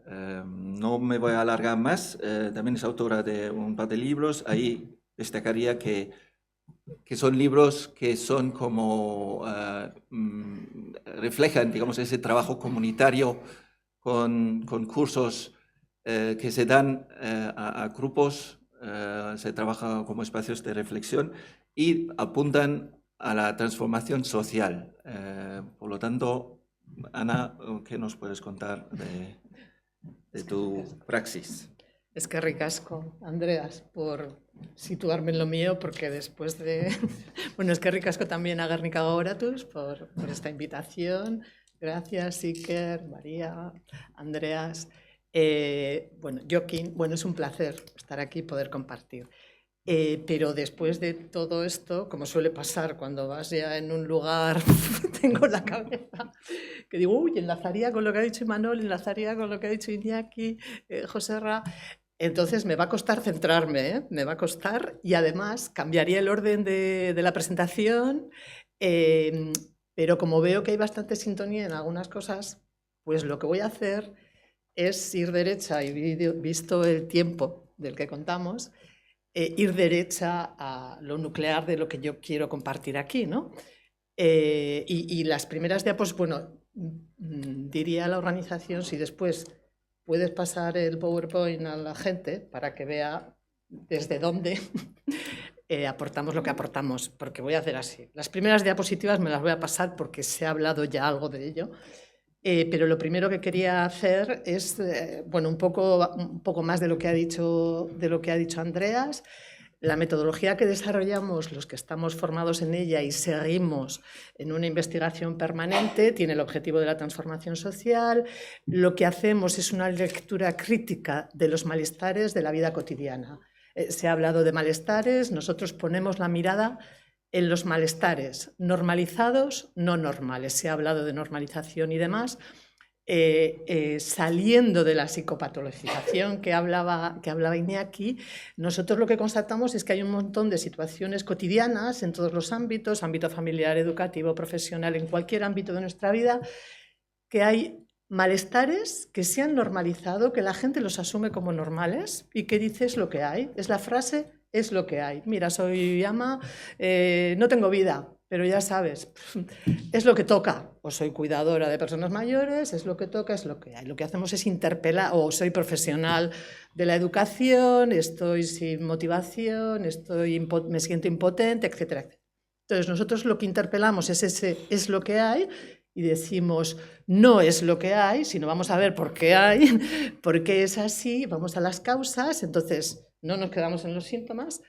No me voy a alargar más, también es autora de un par de libros. Ahí destacaría que son libros que son como reflejan, digamos, ese trabajo comunitario con cursos que se dan a grupos, se trabaja como espacios de reflexión y apuntan a la transformación social. Por lo tanto, Ana, ¿qué nos puedes contar de tu praxis? Es que ricasco, Andreas, por situarme en lo mío, porque después de... Bueno, es que ricasco también a Guernica Gogoratuz por esta invitación. Gracias, Iker, María, Andreas. Bueno, Joaquín, bueno, es un placer estar aquí y poder compartir. Pero después de todo esto, como suele pasar cuando vas ya en un lugar, tengo la cabeza que digo, uy, enlazaría con lo que ha dicho Imanol, enlazaría con lo que ha dicho Iñaki, Joserra. Entonces me va a costar centrarme, ¿eh? Me va a costar, y además cambiaría el orden de la presentación, pero como veo que hay bastante sintonía en algunas cosas, pues lo que voy a hacer es ir derecha, y visto el tiempo del que contamos, ir derecha a lo nuclear de lo que yo quiero compartir aquí, ¿no? Y las primeras diapositivas, bueno, diría a la organización si después puedes pasar el PowerPoint a la gente para que vea desde dónde aportamos lo que aportamos, porque voy a hacer así. Las primeras diapositivas me las voy a pasar porque se ha hablado ya algo de ello. Pero lo primero que quería hacer es bueno, un poco más de lo que ha dicho Andreas. La metodología que desarrollamos los que estamos formados en ella y seguimos en una investigación permanente tiene el objetivo de la transformación social. Lo que hacemos es una lectura crítica de los malestares de la vida cotidiana. Se ha hablado de malestares, nosotros ponemos la mirada en los malestares normalizados, no normales. Se ha hablado de normalización y demás, saliendo de la psicopatologización que hablaba Iñaki. Nosotros lo que constatamos es que hay un montón de situaciones cotidianas en todos los ámbitos, ámbito familiar, educativo, profesional, en cualquier ámbito de nuestra vida, que hay malestares que se han normalizado, que la gente los asume como normales y que dice es lo que hay. Es la frase, es lo que hay. Mira, soy ama, no tengo vida, pero ya sabes, es lo que toca. O soy cuidadora de personas mayores, es lo que toca, es lo que hay. Lo que hacemos es interpelar, o soy profesional de la educación, estoy sin motivación, me siento impotente, etcétera, etcétera. Entonces, nosotros lo que interpelamos es ese es lo que hay, y decimos, no es lo que hay, sino vamos a ver por qué hay, por qué es así, vamos a las causas. Entonces, no nos quedamos en los síntomas,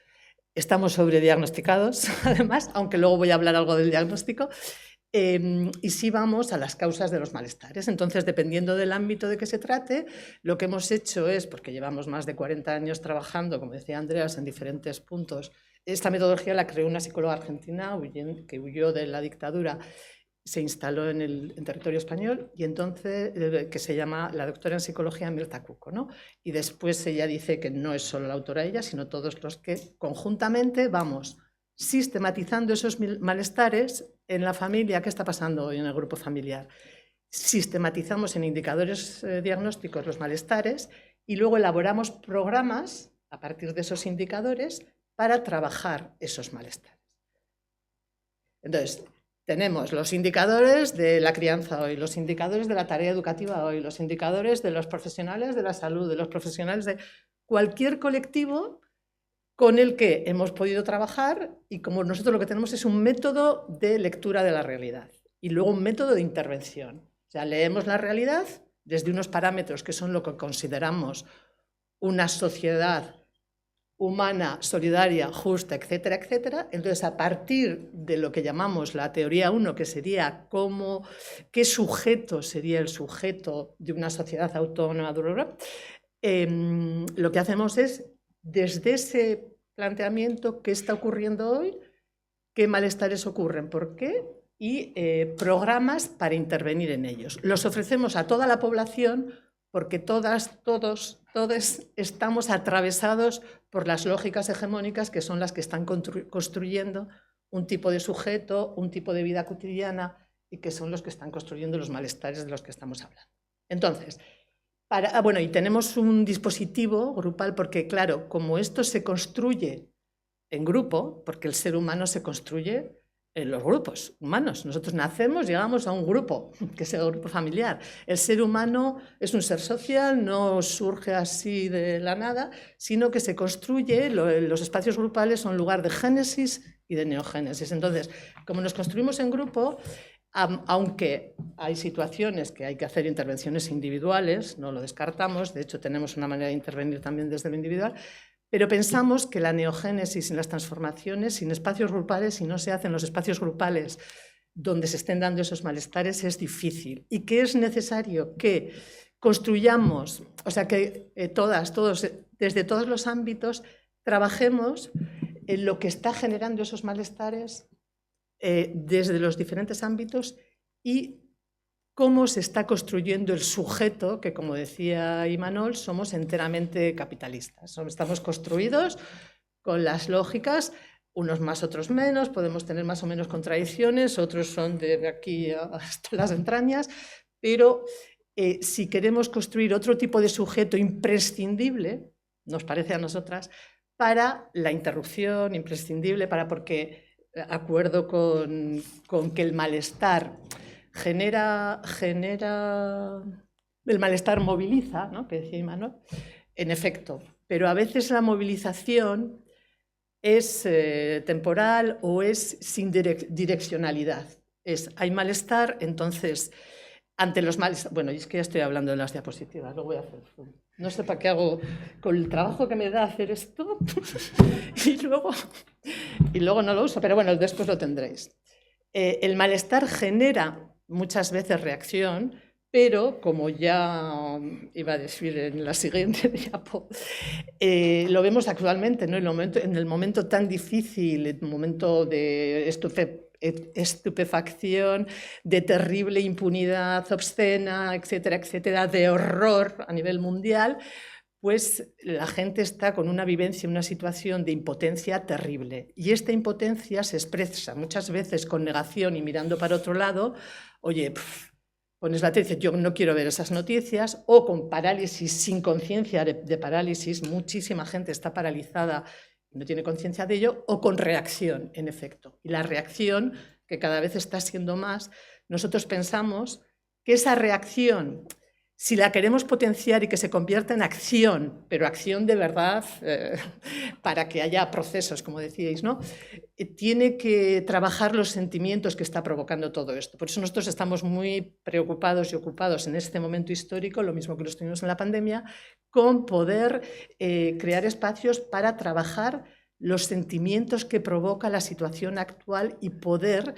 estamos sobrediagnosticados, además, aunque luego voy a hablar algo del diagnóstico, y sí vamos a las causas de los malestares. Entonces, dependiendo del ámbito de que se trate, lo que hemos hecho es, porque llevamos más de 40 años trabajando, como decía Andreas, en diferentes puntos, esta metodología la creó una psicóloga argentina que huyó de la dictadura, se instaló en territorio español, y entonces, que se llama la doctora en psicología Mirta Cuco, ¿no? Y después ella dice que no es solo la autora ella, sino todos los que conjuntamente vamos sistematizando esos malestares en la familia. ¿Qué está pasando hoy en el grupo familiar? Sistematizamos en indicadores diagnósticos los malestares y luego elaboramos programas a partir de esos indicadores para trabajar esos malestares. Entonces, tenemos los indicadores de la crianza hoy, los indicadores de la tarea educativa hoy, los indicadores de los profesionales de la salud, de los profesionales de cualquier colectivo con el que hemos podido trabajar, y como nosotros lo que tenemos es un método de lectura de la realidad y luego un método de intervención. O sea, leemos la realidad desde unos parámetros que son lo que consideramos una sociedad humana, solidaria, justa, etcétera, etcétera. Entonces, a partir de lo que llamamos la teoría 1, que sería qué sujeto sería el sujeto de una sociedad autónoma, lo que hacemos es, desde ese planteamiento, qué está ocurriendo hoy, qué malestares ocurren, por qué, y programas para intervenir en ellos. Los ofrecemos a toda la población porque todos estamos atravesados por las lógicas hegemónicas que son las que están construyendo un tipo de sujeto, un tipo de vida cotidiana, y que son los que están construyendo los malestares de los que estamos hablando. Entonces, bueno, y tenemos un dispositivo grupal porque, claro, como esto se construye en grupo, porque el ser humano se construye los grupos humanos. Nosotros nacemos, llegamos a un grupo, que es el grupo familiar. El ser humano es un ser social, no surge así de la nada, sino que se construye, los espacios grupales son lugar de génesis y de neogénesis. Entonces, como nos construimos en grupo, aunque hay situaciones que hay que hacer intervenciones individuales, no lo descartamos, de hecho tenemos una manera de intervenir también desde lo individual, pero pensamos que la neogénesis y las transformaciones sin espacios grupales, si no se hacen los espacios grupales donde se estén dando esos malestares, es difícil y que es necesario que construyamos, o sea, que todos, desde todos los ámbitos, trabajemos en lo que está generando esos malestares desde los diferentes ámbitos y cómo se está construyendo el sujeto, que como decía Imanol, somos enteramente capitalistas. Estamos construidos con las lógicas, unos más, otros menos, podemos tener más o menos contradicciones, otros son de aquí hasta las entrañas, pero si queremos construir otro tipo de sujeto imprescindible, nos parece a nosotras, para la interrupción, imprescindible, porque acuerdo con que el malestar genera el malestar moviliza, ¿no?, que decía Imanol, en efecto, pero a veces la movilización es temporal o es sin direccionalidad. Hay malestar, entonces, ante los malestares... Bueno, es que ya estoy hablando de las diapositivas, lo voy a hacer. No sé para qué hago con el trabajo que me da hacer esto y luego no lo uso, pero bueno, después lo tendréis. El malestar genera muchas veces reacción, pero como ya iba a decir en la siguiente diapo, lo vemos actualmente, ¿no? En el momento tan difícil, el momento de estupefacción, de terrible impunidad obscena, etcétera, etcétera, de horror a nivel mundial, pues la gente está con una vivencia, una situación de impotencia terrible. Y esta impotencia se expresa muchas veces con negación y mirando para otro lado. Oye, pones la tele y dices, yo no quiero ver esas noticias, o con parálisis, sin conciencia de parálisis, muchísima gente está paralizada, no tiene conciencia de ello, o con reacción, en efecto. Y la reacción, que cada vez está siendo más, nosotros pensamos que esa reacción, si la queremos potenciar y que se convierta en acción, pero acción de verdad, para que haya procesos, como decíais, ¿no?, tiene que trabajar los sentimientos que está provocando todo esto. Por eso nosotros estamos muy preocupados y ocupados en este momento histórico, lo mismo que lo estuvimos en la pandemia, con poder crear espacios para trabajar los sentimientos que provoca la situación actual y poder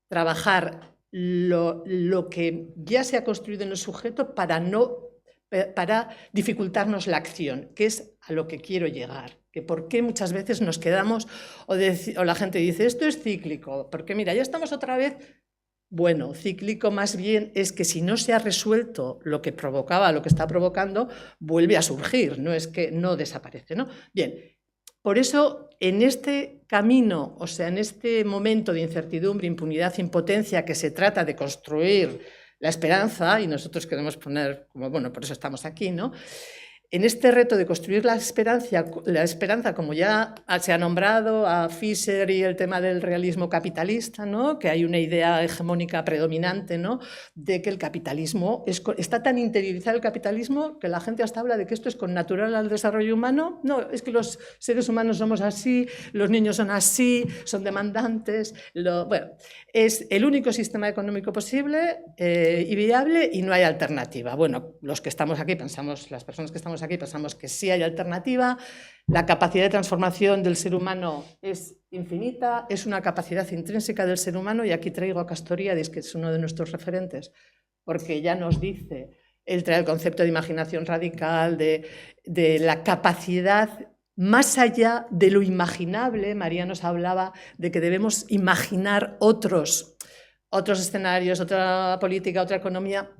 trabajar lo que ya se ha construido en el sujeto para dificultarnos la acción, que es a lo que quiero llegar. Que por qué muchas veces nos quedamos o la gente dice, esto es cíclico, porque mira, ya estamos otra vez. Bueno, cíclico más bien es que si no se ha resuelto lo que provocaba, lo que está provocando, vuelve a surgir, no es que no desaparece, ¿no? Bien, por eso en este camino, o sea, en este momento de incertidumbre, impunidad, impotencia, que se trata de construir la esperanza, y nosotros queremos poner, como bueno, por eso estamos aquí, ¿no?, en este reto de construir la esperanza, como ya se ha nombrado a Fischer y el tema del realismo capitalista, ¿no?, que hay una idea hegemónica predominante, ¿no?, de que el capitalismo está tan interiorizado el capitalismo que la gente hasta habla de que esto es connatural al desarrollo humano. No, es que los seres humanos somos así, los niños son así, son demandantes. Bueno, es el único sistema económico posible y viable y no hay alternativa. Bueno, los que estamos aquí pensamos, las personas que estamos aquí pensamos que sí hay alternativa, la capacidad de transformación del ser humano es infinita, es una capacidad intrínseca del ser humano, y aquí traigo a Castoriadis, que es uno de nuestros referentes, porque ya nos dice, él trae el concepto de imaginación radical, de la capacidad más allá de lo imaginable. María nos hablaba de que debemos imaginar otros escenarios, otra política, otra economía.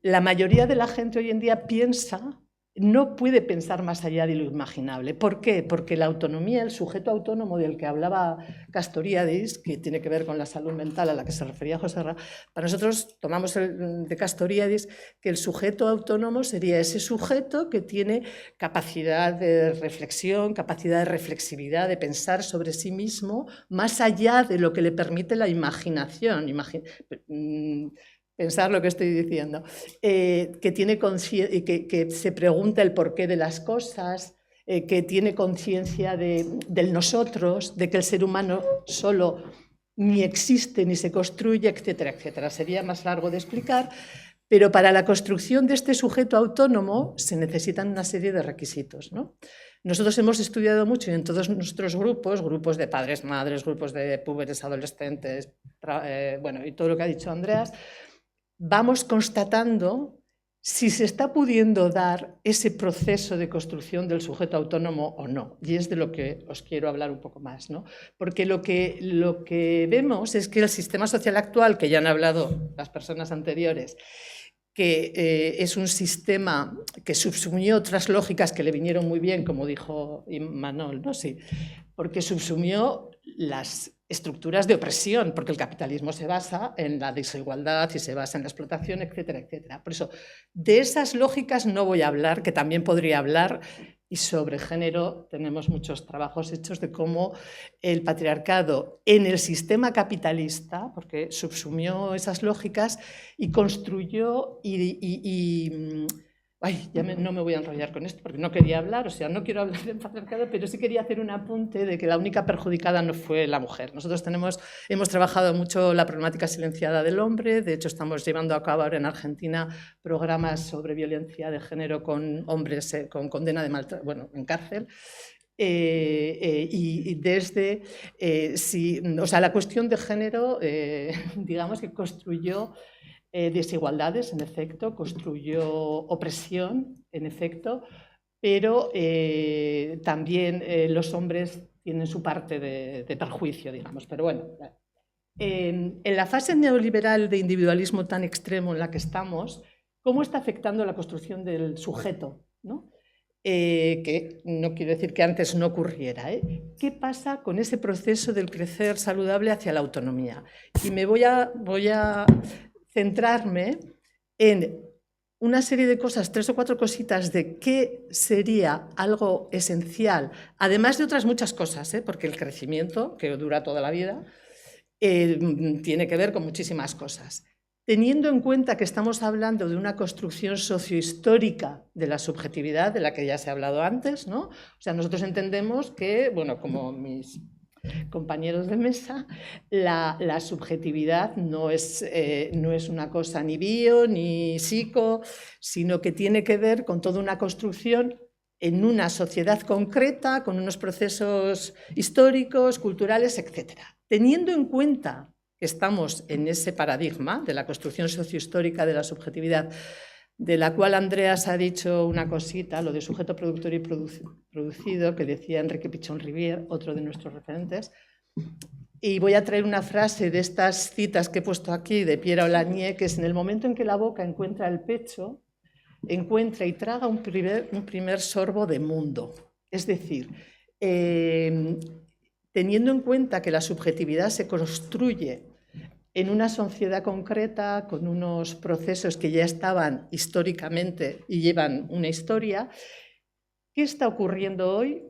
La mayoría de la gente hoy en día piensa no puede pensar más allá de lo imaginable. ¿Por qué? Porque la autonomía, el sujeto autónomo del que hablaba Castoriadis, que tiene que ver con la salud mental a la que se refería José Ra, para nosotros tomamos de Castoriadis que el sujeto autónomo sería ese sujeto que tiene capacidad de reflexión, capacidad de reflexividad, de pensar sobre sí mismo, más allá de lo que le permite la imaginación. Pensar lo que estoy diciendo, que tiene que se pregunta el porqué de las cosas, que tiene conciencia del nosotros, de que el ser humano solo ni existe ni se construye, etcétera, etcétera. Sería más largo de explicar, pero para la construcción de este sujeto autónomo se necesitan una serie de requisitos, ¿no? Nosotros hemos estudiado mucho y en todos nuestros grupos de padres, madres, grupos de púberes, adolescentes, bueno, y todo lo que ha dicho Andreas, vamos constatando si se está pudiendo dar ese proceso de construcción del sujeto autónomo o no. Y es de lo que os quiero hablar un poco más, ¿no? Porque lo que vemos es que el sistema social actual, que ya han hablado las personas anteriores, que es un sistema que subsumió otras lógicas que le vinieron muy bien, como dijo Imanol, ¿no? Sí, porque subsumió las estructuras de opresión, porque el capitalismo se basa en la desigualdad y se basa en la explotación, etcétera, etcétera. Por eso, de esas lógicas no voy a hablar, que también podría hablar, y sobre género tenemos muchos trabajos hechos de cómo el patriarcado en el sistema capitalista, porque subsumió esas lógicas y construyó no me voy a enrollar con esto porque no quería hablar, o sea, no quiero hablar del patriarcado, pero sí quería hacer un apunte de que la única perjudicada no fue la mujer. Nosotros hemos trabajado mucho la problemática silenciada del hombre, de hecho estamos llevando a cabo ahora en Argentina programas sobre violencia de género con hombres con condena de maltrato, bueno, en cárcel. Y desde, o sea, la cuestión de género, digamos que construyó desigualdades, en efecto, construyó opresión, en efecto, pero también los hombres tienen su parte de perjuicio, digamos. Pero bueno, en la fase neoliberal de individualismo tan extremo en la que estamos, ¿cómo está afectando la construcción del sujeto, ¿no? Que no quiero decir que antes no ocurriera. ¿Qué pasa con ese proceso del crecer saludable hacia la autonomía? Y me voy a centrarme en una serie de cosas, 3 o 4 cositas de qué sería algo esencial, además de otras muchas cosas, porque el crecimiento, que dura toda la vida, tiene que ver con muchísimas cosas. Teniendo en cuenta que estamos hablando de una construcción sociohistórica de la subjetividad, de la que ya se ha hablado antes, ¿no? O sea, nosotros entendemos que, bueno, como mis compañeros de mesa, la subjetividad no es una cosa ni bio ni psico, sino que tiene que ver con toda una construcción en una sociedad concreta, con unos procesos históricos, culturales, etc. Teniendo en cuenta que estamos en ese paradigma de la construcción sociohistórica de la subjetividad, de la cual Andreas ha dicho una cosita, lo de sujeto productor y producido, que decía Enrique Pichon-Rivière, otro de nuestros referentes. Y voy a traer una frase de estas citas que he puesto aquí de Pierre Olagnier, que es: en el momento en que la boca encuentra el pecho, encuentra y traga un primer sorbo de mundo. Es decir, teniendo en cuenta que la subjetividad se construye en una sociedad concreta, con unos procesos que ya estaban históricamente y llevan una historia, ¿qué está ocurriendo hoy?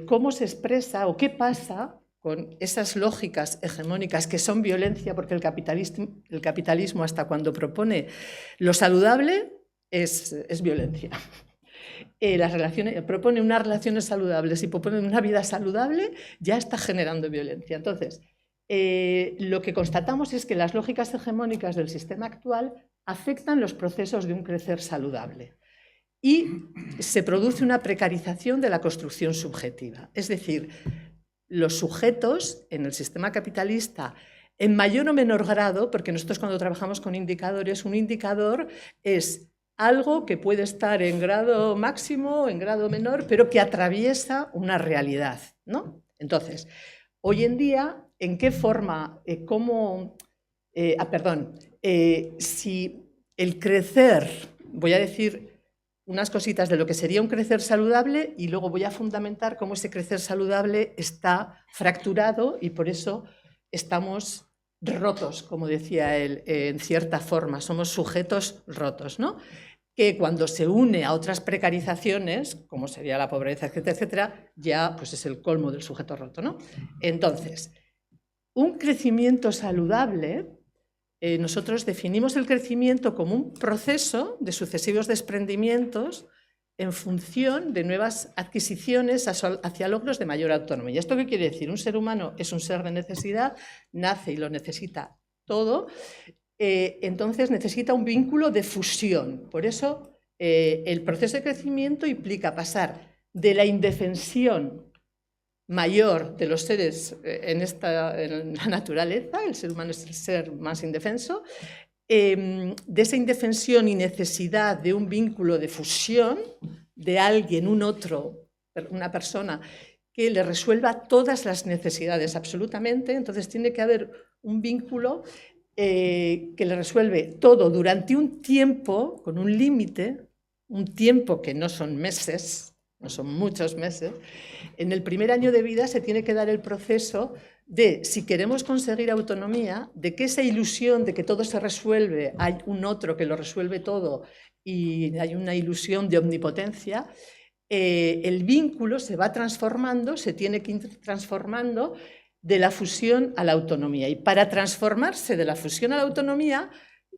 ¿Cómo se expresa o qué pasa con esas lógicas hegemónicas que son violencia? Porque el capitalismo hasta cuando propone lo saludable es violencia. Propone unas relaciones saludables y propone una vida saludable, ya está generando violencia. Entonces, lo que constatamos es que las lógicas hegemónicas del sistema actual afectan los procesos de un crecer saludable y se produce una precarización de la construcción subjetiva. Es decir, los sujetos en el sistema capitalista, en mayor o menor grado, porque nosotros cuando trabajamos con indicadores, un indicador es algo que puede estar en grado máximo, en grado menor, pero que atraviesa una realidad, ¿no? Entonces, hoy en día, ¿en qué forma, si el crecer, voy a decir unas cositas de lo que sería un crecer saludable y luego voy a fundamentar cómo ese crecer saludable está fracturado y por eso estamos rotos, como decía él, en cierta forma, somos sujetos rotos, ¿no? Que cuando se une a otras precarizaciones, como sería la pobreza, etcétera, etcétera, ya pues es el colmo del sujeto roto, ¿no? Entonces, un crecimiento saludable, nosotros definimos el crecimiento como un proceso de sucesivos desprendimientos en función de nuevas adquisiciones hacia logros de mayor autonomía. ¿Esto qué quiere decir? Un ser humano es un ser de necesidad, nace y lo necesita todo, entonces necesita un vínculo de fusión. Por eso el proceso de crecimiento implica pasar de la indefensión mayor de los seres en la naturaleza, el ser humano es el ser más indefenso, de esa indefensión y necesidad de un vínculo de fusión de alguien, un otro, una persona que le resuelva todas las necesidades absolutamente, entonces tiene que haber un vínculo que le resuelve todo durante un tiempo, con un límite, un tiempo que no son meses, no son muchos meses. En el primer año de vida se tiene que dar el proceso de, si queremos conseguir autonomía, de que esa ilusión de que todo se resuelve, hay un otro que lo resuelve todo y hay una ilusión de omnipotencia, el vínculo se va transformando, se tiene que ir transformando de la fusión a la autonomía. Y para transformarse de la fusión a la autonomía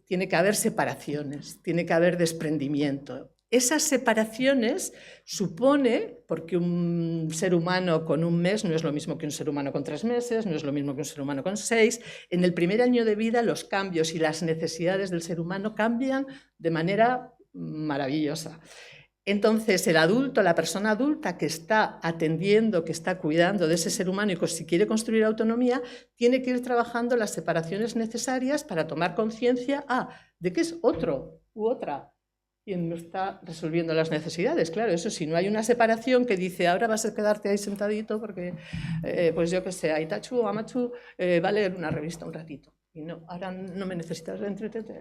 tiene que haber separaciones, tiene que haber desprendimiento. Esas separaciones supone, porque un ser humano con un mes no es lo mismo que un ser humano con 3 meses, no es lo mismo que un ser humano con 6, en el primer año de vida los cambios y las necesidades del ser humano cambian de manera maravillosa. Entonces el adulto, la persona adulta que está atendiendo, que está cuidando de ese ser humano y que si quiere construir autonomía, tiene que ir trabajando las separaciones necesarias para tomar conciencia de que es otro u otra quien no está resolviendo las necesidades. Claro, eso si no hay una separación que dice ahora vas a quedarte ahí sentadito porque, pues yo qué sé, Aitachu o Amachu va a leer una revista un ratito. Y no, ahora no me necesitas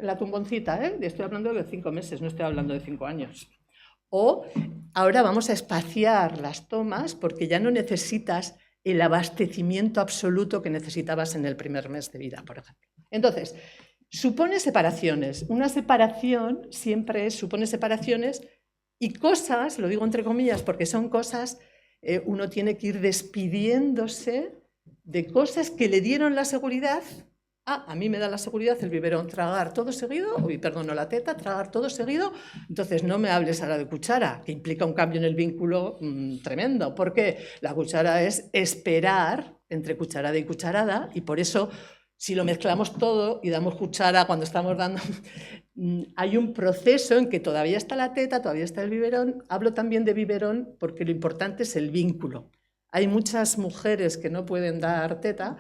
la tumboncita, estoy hablando de 5 meses, no estoy hablando de 5 años. O ahora vamos a espaciar las tomas porque ya no necesitas el abastecimiento absoluto que necesitabas en el primer mes de vida, por ejemplo. Entonces, supone separaciones. Una separación siempre supone separaciones y cosas, lo digo entre comillas porque son cosas, uno tiene que ir despidiéndose de cosas que le dieron la seguridad. A mí me da la seguridad el biberón, tragar todo seguido, no la teta, tragar todo seguido, entonces no me hables ahora de cuchara, que implica un cambio en el vínculo tremendo, porque la cuchara es esperar entre cucharada y cucharada y por eso si lo mezclamos todo y damos cuchara cuando estamos dando, hay un proceso en que todavía está la teta, todavía está el biberón. Hablo también de biberón porque lo importante es el vínculo. Hay muchas mujeres que no pueden dar teta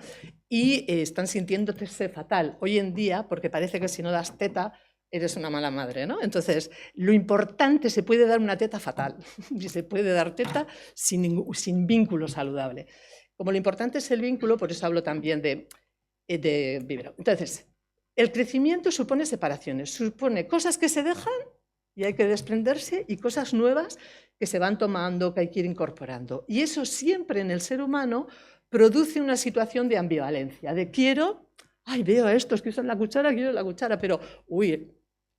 y están sintiéndose fatal hoy en día porque parece que si no das teta eres una mala madre, ¿no? Entonces, lo importante, se puede dar una teta fatal y se puede dar teta sin vínculo saludable. Como lo importante es el vínculo, por eso hablo también de biberón. Entonces, el crecimiento supone separaciones, supone cosas que se dejan y hay que desprenderse y cosas nuevas que se van tomando, que hay que ir incorporando. Y eso siempre en el ser humano produce una situación de ambivalencia, de veo a estos que usan la cuchara, quiero la cuchara, pero,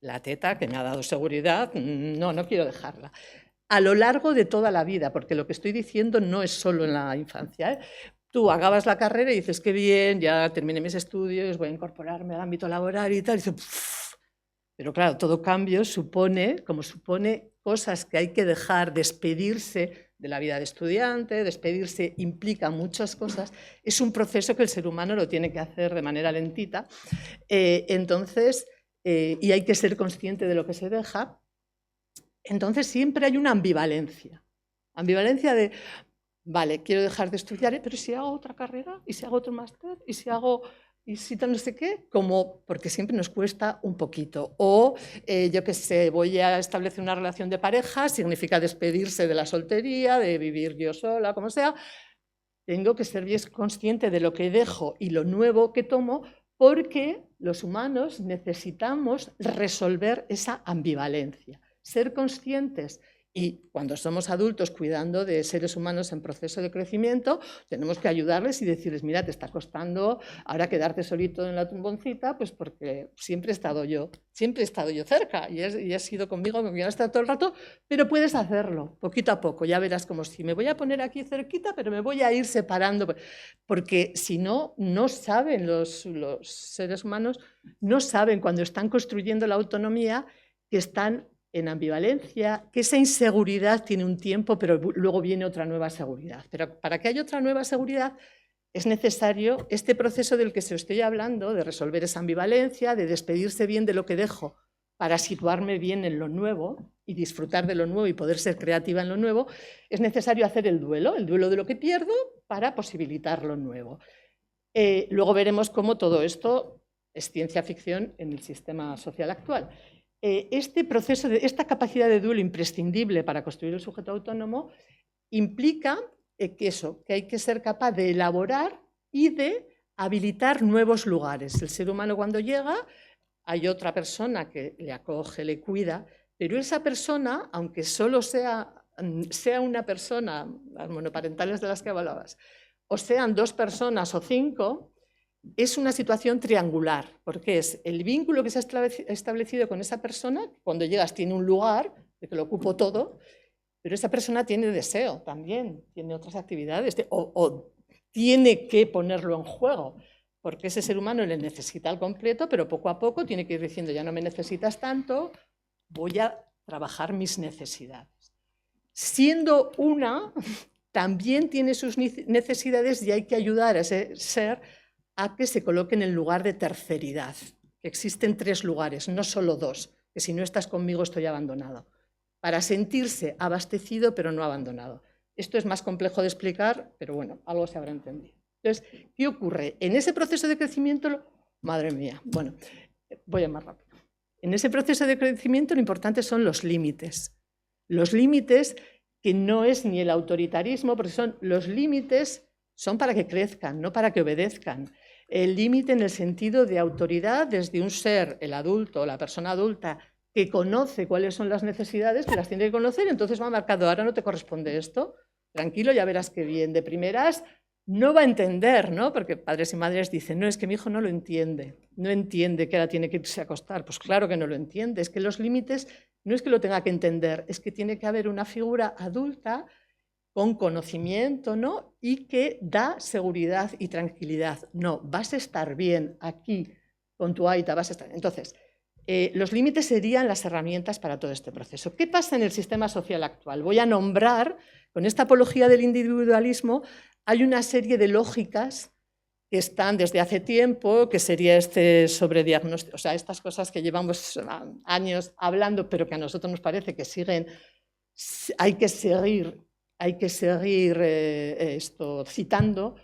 la teta que me ha dado seguridad, no quiero dejarla. A lo largo de toda la vida, porque lo que estoy diciendo no es solo en la infancia, Tú acabas la carrera y dices, qué bien, ya terminé mis estudios, voy a incorporarme al ámbito laboral y tal. Y dices, pero claro, todo cambio supone cosas que hay que dejar, despedirse de la vida de estudiante, despedirse implica muchas cosas. Es un proceso que el ser humano lo tiene que hacer de manera lentita. Y hay que ser consciente de lo que se deja. Entonces siempre hay una ambivalencia. Ambivalencia de... Vale, quiero dejar de estudiar, pero si hago otra carrera, y si hago otro máster, y si tal no sé qué, porque siempre nos cuesta un poquito. O, yo qué sé, voy a establecer una relación de pareja, significa despedirse de la soltería, de vivir yo sola, como sea. Tengo que ser bien consciente de lo que dejo y lo nuevo que tomo, porque los humanos necesitamos resolver esa ambivalencia. ser conscientes. Y cuando somos adultos cuidando de seres humanos en proceso de crecimiento, tenemos que ayudarles y decirles, mira, te está costando ahora quedarte solito en la tumboncita, pues porque siempre he estado yo cerca y has sido conmigo, me has estado todo el rato, pero puedes hacerlo poquito a poco, ya verás como si me voy a poner aquí cerquita, pero me voy a ir separando, porque si no, no saben los seres humanos, no saben cuando están construyendo la autonomía que están en ambivalencia, que esa inseguridad tiene un tiempo, pero luego viene otra nueva seguridad. Pero para que haya otra nueva seguridad es necesario este proceso del que se estoy hablando, de resolver esa ambivalencia, de despedirse bien de lo que dejo para situarme bien en lo nuevo y disfrutar de lo nuevo y poder ser creativa en lo nuevo. Es necesario hacer el duelo de lo que pierdo para posibilitar lo nuevo. Luego veremos cómo todo esto es ciencia ficción en el sistema social actual. Este proceso, esta capacidad de duelo imprescindible para construir el sujeto autónomo implica que hay que ser capaz de elaborar y de habilitar nuevos lugares. El ser humano cuando llega, hay otra persona que le acoge, le cuida, pero esa persona, aunque solo sea una persona, las monoparentales de las que hablabas, o sean 2 personas o 5, es una situación triangular, porque es el vínculo que se ha establecido con esa persona, cuando llegas tiene un lugar, de que lo ocupo todo, pero esa persona tiene deseo también, tiene otras actividades, o tiene que ponerlo en juego, porque ese ser humano le necesita al completo, pero poco a poco tiene que ir diciendo, ya no me necesitas tanto, voy a trabajar mis necesidades. Siendo una, también tiene sus necesidades y hay que ayudar a ese ser a que se coloque en el lugar de terceridad, que existen 3 lugares, no solo 2, que si no estás conmigo estoy abandonado, para sentirse abastecido pero no abandonado. Esto es más complejo de explicar, pero bueno, algo se habrá entendido. Entonces, ¿qué ocurre? En ese proceso de crecimiento, madre mía, bueno, voy a más rápido. En ese proceso de crecimiento lo importante son los límites. Los límites que no es ni el autoritarismo, porque son los límites son para que crezcan, no para que obedezcan. El límite en el sentido de autoridad desde un ser, el adulto, la persona adulta, que conoce cuáles son las necesidades, que las tiene que conocer, entonces va marcado, ahora no te corresponde esto, tranquilo, ya verás qué bien. De primeras no va a entender, ¿no? Porque padres y madres dicen, no, es que mi hijo no lo entiende, no entiende que ahora tiene que irse a acostar. Pues claro que no lo entiende, es que los límites no es que lo tenga que entender, es que tiene que haber una figura adulta con conocimiento, ¿no? Y que da seguridad y tranquilidad. No, vas a estar bien aquí con tu aita, vas a estar. Entonces, los límites serían las herramientas para todo este proceso. ¿Qué pasa en el sistema social actual? Voy a nombrar, con esta apología del individualismo, hay una serie de lógicas que están desde hace tiempo, que sería sobrediagnóstico, o sea, estas cosas que llevamos años hablando, pero que a nosotros nos parece que siguen, hay que seguir citando,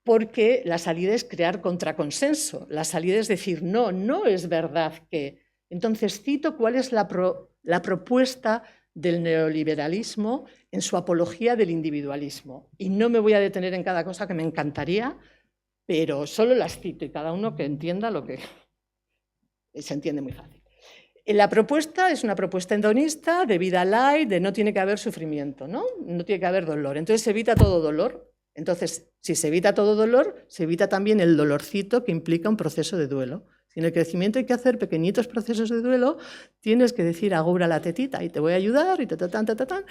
porque la salida es crear contraconsenso, la salida es decir, no, no es verdad que. Entonces cito cuál es la propuesta del neoliberalismo en su apología del individualismo. Y no me voy a detener en cada cosa, que me encantaría, pero solo las cito y cada uno que entienda lo que se entiende muy fácil. La propuesta es una propuesta hedonista, de vida light, de no tiene que haber sufrimiento, ¿no? No tiene que haber dolor. Entonces se evita todo dolor. Entonces, si se evita todo dolor, se evita también el dolorcito que implica un proceso de duelo. Si en el crecimiento hay que hacer pequeñitos procesos de duelo, tienes que decir agura la tetita y te voy a ayudar y ta.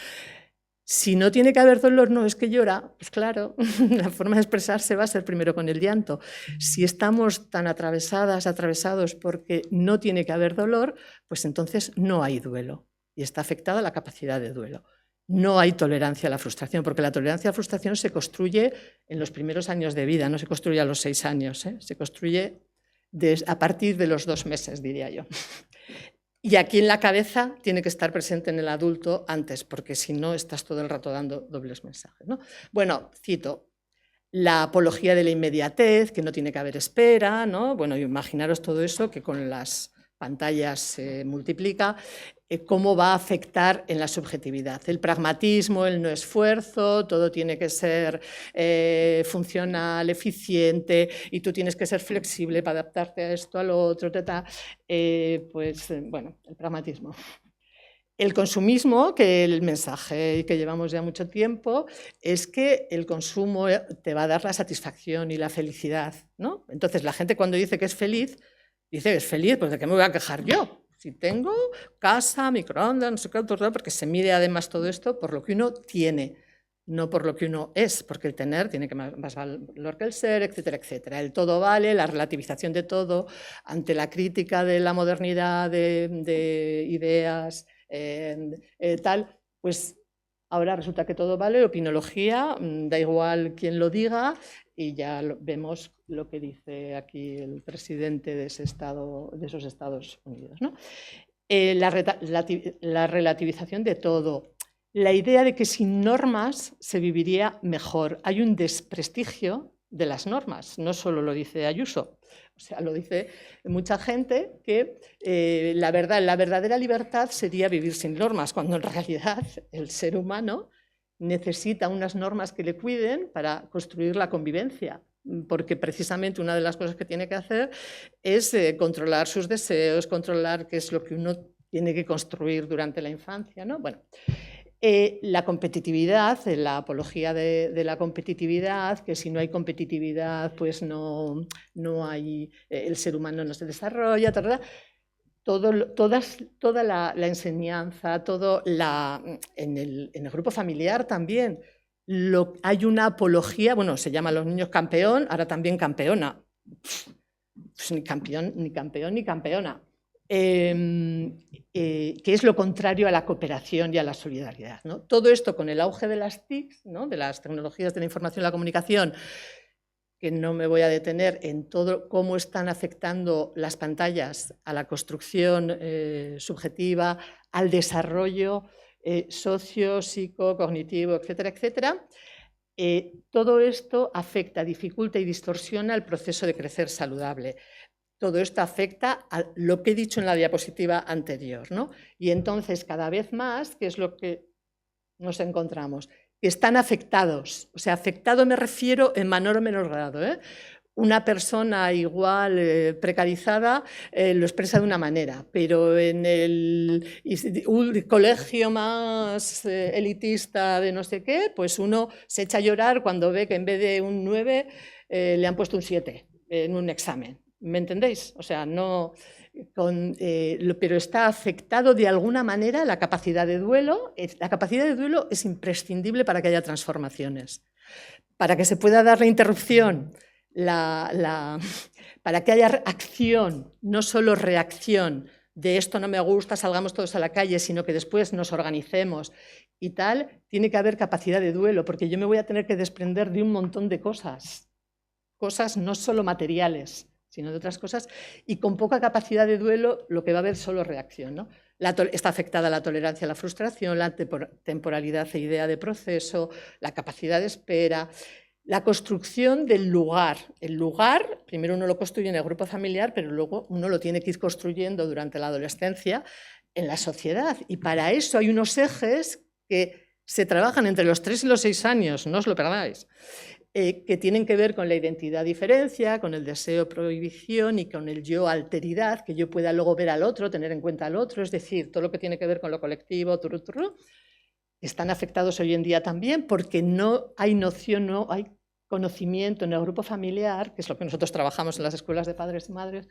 Si no tiene que haber dolor, no, es que llora, pues claro, la forma de expresarse va a ser primero con el llanto. Si estamos tan atravesados porque no tiene que haber dolor, pues entonces no hay duelo y está afectada la capacidad de duelo. No hay tolerancia a la frustración, porque la tolerancia a la frustración se construye en los primeros años de vida, no se construye a los 6 años, se construye a partir de los 2 meses, diría yo. Y aquí en la cabeza tiene que estar presente en el adulto antes, porque si no estás todo el rato dando dobles mensajes, ¿no? Bueno, cito la apología de la inmediatez, que no tiene que haber espera, ¿no? Bueno, imaginaros todo eso que con las pantallas se multiplica, cómo va a afectar en la subjetividad. El pragmatismo, el no esfuerzo, todo tiene que ser funcional, eficiente, y tú tienes que ser flexible para adaptarte a esto, a lo otro, bueno, el pragmatismo. El consumismo, que el mensaje que llevamos ya mucho tiempo, es que el consumo te va a dar la satisfacción y la felicidad, ¿no? Entonces, la gente cuando dice que es feliz, dice que es feliz, pues ¿de qué me voy a quejar yo? Si tengo casa, microondas, no sé qué, porque se mide además todo esto por lo que uno tiene, no por lo que uno es, porque el tener tiene que más valor que el ser, etcétera, etcétera. El todo vale, la relativización de todo, ante la crítica de la modernidad, de ideas, tal, pues ahora resulta que todo vale, opinología, da igual quién lo diga, y ya vemos lo que dice aquí el presidente de, de esos Estados Unidos, ¿no? La relativización de todo. La idea de que sin normas se viviría mejor. Hay un desprestigio de las normas, no solo lo dice Ayuso, o sea, lo dice mucha gente, que la verdadera libertad sería vivir sin normas, cuando en realidad el ser humano necesita unas normas que le cuiden para construir la convivencia, porque precisamente una de las cosas que tiene que hacer es controlar sus deseos, controlar qué es lo que uno tiene que construir durante la infancia, ¿no? Bueno, la competitividad, la apología de la competitividad, que si no hay competitividad, pues no hay, el ser humano no se desarrolla, toda la enseñanza, en el grupo familiar también. Hay una apología, bueno, se llama a los niños campeón, ahora también campeona. Pues ni campeón, ni campeona. Que es lo contrario a la cooperación y a la solidaridad, ¿no? Todo esto con el auge de las TICs, ¿no? De las tecnologías de la información y la comunicación, que no me voy a detener en todo cómo están afectando las pantallas a la construcción subjetiva, al desarrollo socio, psico, cognitivo, etcétera, etcétera. Todo esto afecta, dificulta y distorsiona el proceso de crecer saludable. Todo esto afecta a lo que he dicho en la diapositiva anterior, ¿no? Y entonces, cada vez más, ¿qué es lo que nos encontramos? Que están afectados. O sea, afectado me refiero en menor o menor grado, ¿eh? Una persona igual precarizada lo expresa de una manera, pero en el colegio más elitista de no sé qué, pues uno se echa a llorar cuando ve que en vez de un 9 le han puesto un 7 en un examen. ¿Me entendéis? O sea, no, pero está afectado de alguna manera la capacidad de duelo. La capacidad de duelo es imprescindible para que haya transformaciones. Para que se pueda dar la interrupción, para que haya acción, no solo reacción, de esto no me gusta, salgamos todos a la calle, sino que después nos organicemos y tal, tiene que haber capacidad de duelo, porque yo me voy a tener que desprender de un montón de cosas no solo materiales, sino de otras cosas, y con poca capacidad de duelo lo que va a haber solo reacción, ¿no? Está afectada la tolerancia a la frustración, la temporalidad e idea de proceso, la capacidad de espera, la construcción del lugar. El lugar, primero uno lo construye en el grupo familiar, pero luego uno lo tiene que ir construyendo durante la adolescencia en la sociedad, y para eso hay unos ejes que se trabajan entre los 3 y los 6 años, no os lo perdáis, que tienen que ver con la identidad-diferencia, con el deseo-prohibición y con el yo-alteridad, que yo pueda luego ver al otro, tener en cuenta al otro, es decir, todo lo que tiene que ver con lo colectivo, están afectados hoy en día también porque no hay noción, no hay conocimiento en el grupo familiar, que es lo que nosotros trabajamos en las escuelas de padres y madres,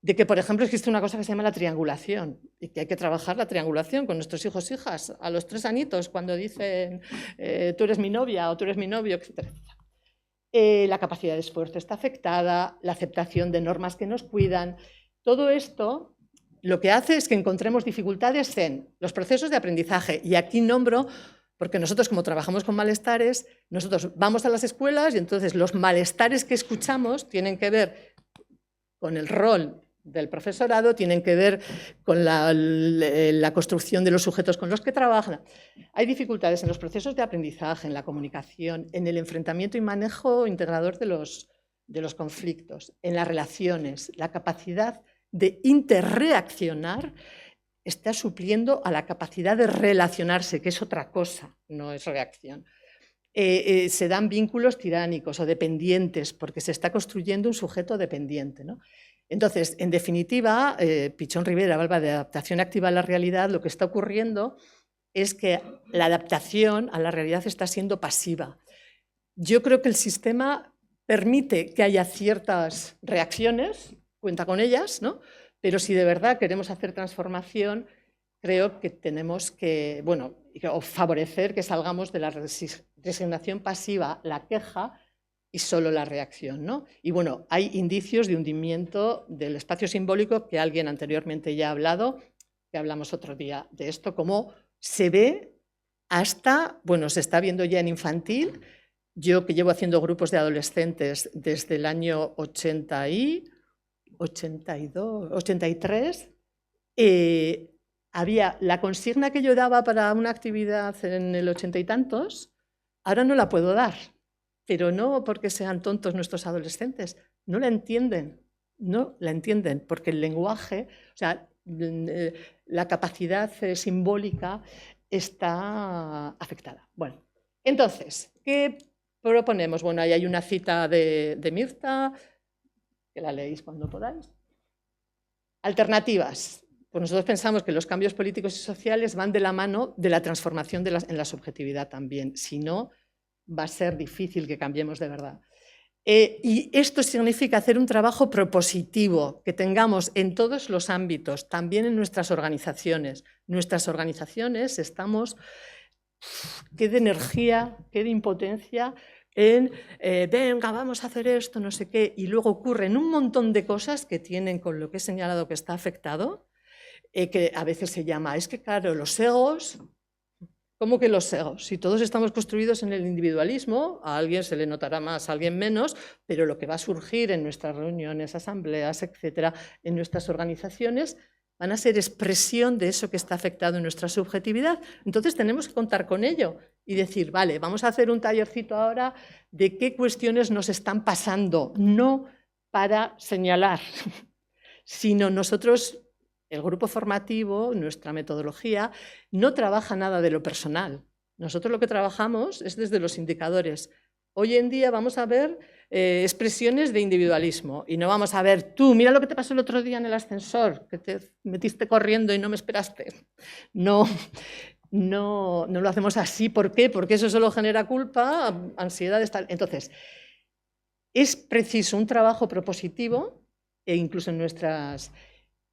de que, por ejemplo, existe una cosa que se llama la triangulación y que hay que trabajar la triangulación con nuestros hijos e hijas a los 3 añitos, cuando dicen tú eres mi novia o tú eres mi novio, etcétera. La capacidad de esfuerzo está afectada, la aceptación de normas que nos cuidan. Todo esto lo que hace es que encontremos dificultades en los procesos de aprendizaje. Y aquí nombro, porque nosotros como trabajamos con malestares, nosotros vamos a las escuelas y entonces los malestares que escuchamos tienen que ver con el rol del profesorado, tienen que ver con la construcción de los sujetos con los que trabajan. Hay dificultades en los procesos de aprendizaje, en la comunicación, en el enfrentamiento y manejo integrador de los conflictos, en las relaciones. La capacidad de interreaccionar está supliendo a la capacidad de relacionarse, que es otra cosa, no es reacción. Se dan vínculos tiránicos o dependientes, porque se está construyendo un sujeto dependiente, ¿no? Entonces, en definitiva, Pichón Rivera habla de adaptación activa a la realidad. Lo que está ocurriendo es que la adaptación a la realidad está siendo pasiva. Yo creo que el sistema permite que haya ciertas reacciones, cuenta con ellas, ¿no? Pero si de verdad queremos hacer transformación, creo que tenemos que, bueno, favorecer que salgamos de la resignación pasiva, la queja y solo la reacción, ¿no? Y bueno, hay indicios de hundimiento del espacio simbólico que alguien anteriormente ya ha hablado, que hablamos otro día de esto, cómo se ve hasta, bueno, se está viendo ya en infantil. Yo que llevo haciendo grupos de adolescentes desde el año 83, había la consigna que yo daba para una actividad en el 80 y tantos, ahora no la puedo dar, pero no porque sean tontos nuestros adolescentes, no la entienden, porque el lenguaje, o sea, la capacidad simbólica está afectada. Bueno, entonces, ¿qué proponemos? Bueno, ahí hay una cita de Mirta, que la leéis cuando podáis. Alternativas. Pues nosotros pensamos que los cambios políticos y sociales van de la mano de la transformación en la subjetividad también. Si no, va a ser difícil que cambiemos de verdad. Y esto significa hacer un trabajo propositivo, que tengamos en todos los ámbitos, también en nuestras organizaciones. Nuestras organizaciones estamos... qué de energía, qué de impotencia en venga, vamos a hacer esto, no sé qué, y luego ocurren un montón de cosas que tienen con lo que he señalado que está afectado, que a veces se llama, es que claro, los egos, ¿cómo que los egos? Si todos estamos construidos en el individualismo, a alguien se le notará más, a alguien menos, pero lo que va a surgir en nuestras reuniones, asambleas, etcétera, en nuestras organizaciones, van a ser expresión de eso que está afectado en nuestra subjetividad. Entonces tenemos que contar con ello y decir, vale, vamos a hacer un tallercito ahora de qué cuestiones nos están pasando, no para señalar, sino nosotros, el grupo formativo, nuestra metodología, no trabaja nada de lo personal. Nosotros lo que trabajamos es desde los indicadores. Hoy en día vamos a ver expresiones de individualismo y no vamos a ver tú, mira lo que te pasó el otro día en el ascensor, que te metiste corriendo y no me esperaste. No lo hacemos así. ¿Por qué? Porque eso solo genera culpa, ansiedad. Entonces, es preciso un trabajo propositivo, e incluso en nuestras...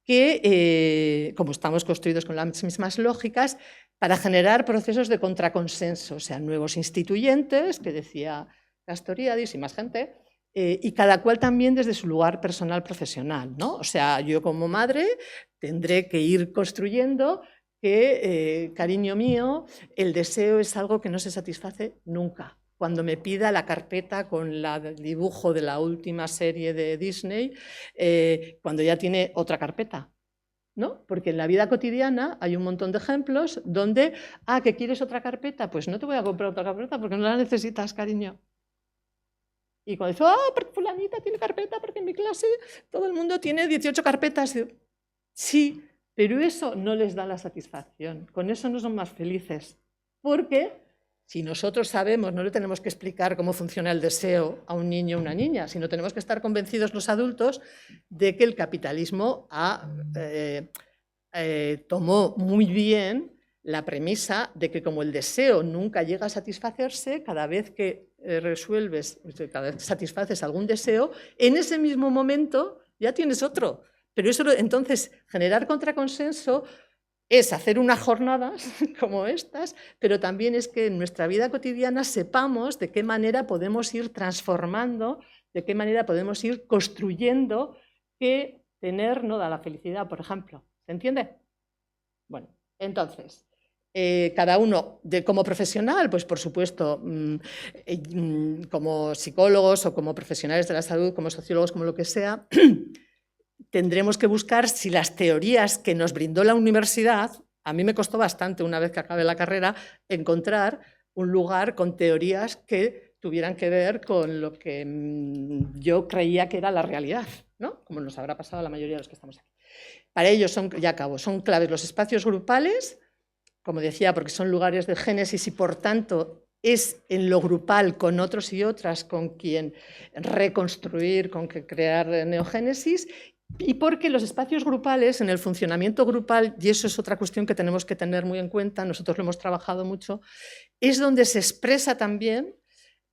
que, como estamos construidos con las mismas lógicas, para generar procesos de contraconsenso, o sea, nuevos instituyentes, que decía Castoriadis y más gente, y cada cual también desde su lugar personal profesional, ¿no? O sea, yo como madre tendré que ir construyendo que, cariño mío, el deseo es algo que no se satisface nunca. Cuando me pida la carpeta con el dibujo de la última serie de Disney, cuando ya tiene otra carpeta, ¿no? Porque en la vida cotidiana hay un montón de ejemplos donde, ¿que quieres otra carpeta? Pues no te voy a comprar otra carpeta porque no la necesitas, cariño. Y cuando dices, porque fulanita tiene carpeta, porque en mi clase todo el mundo tiene 18 carpetas. Sí, pero eso no les da la satisfacción. Con eso no son más felices. Porque si nosotros sabemos, no le tenemos que explicar cómo funciona el deseo a un niño o una niña, sino tenemos que estar convencidos los adultos de que el capitalismo tomó muy bien la premisa de que como el deseo nunca llega a satisfacerse, cada vez que cada vez satisfaces algún deseo, en ese mismo momento ya tienes otro. Pero eso, entonces, generar contraconsenso es hacer unas jornadas como estas, pero también es que en nuestra vida cotidiana sepamos de qué manera podemos ir transformando, de qué manera podemos ir construyendo que tener no da la felicidad, por ejemplo. ¿Se entiende? Bueno, entonces, cada uno como profesional, pues por supuesto, como psicólogos o como profesionales de la salud, como sociólogos, como lo que sea, tendremos que buscar si las teorías que nos brindó la universidad, a mí me costó bastante una vez que acabé la carrera, encontrar un lugar con teorías que tuvieran que ver con lo que yo creía que era la realidad, ¿no? Como nos habrá pasado a la mayoría de los que estamos aquí. Para ello, son claves los espacios grupales, como decía, porque son lugares de génesis y por tanto es en lo grupal con otros y otras con quien reconstruir, con que crear neogénesis. Y porque los espacios grupales, en el funcionamiento grupal, y eso es otra cuestión que tenemos que tener muy en cuenta, nosotros lo hemos trabajado mucho, es donde se expresa también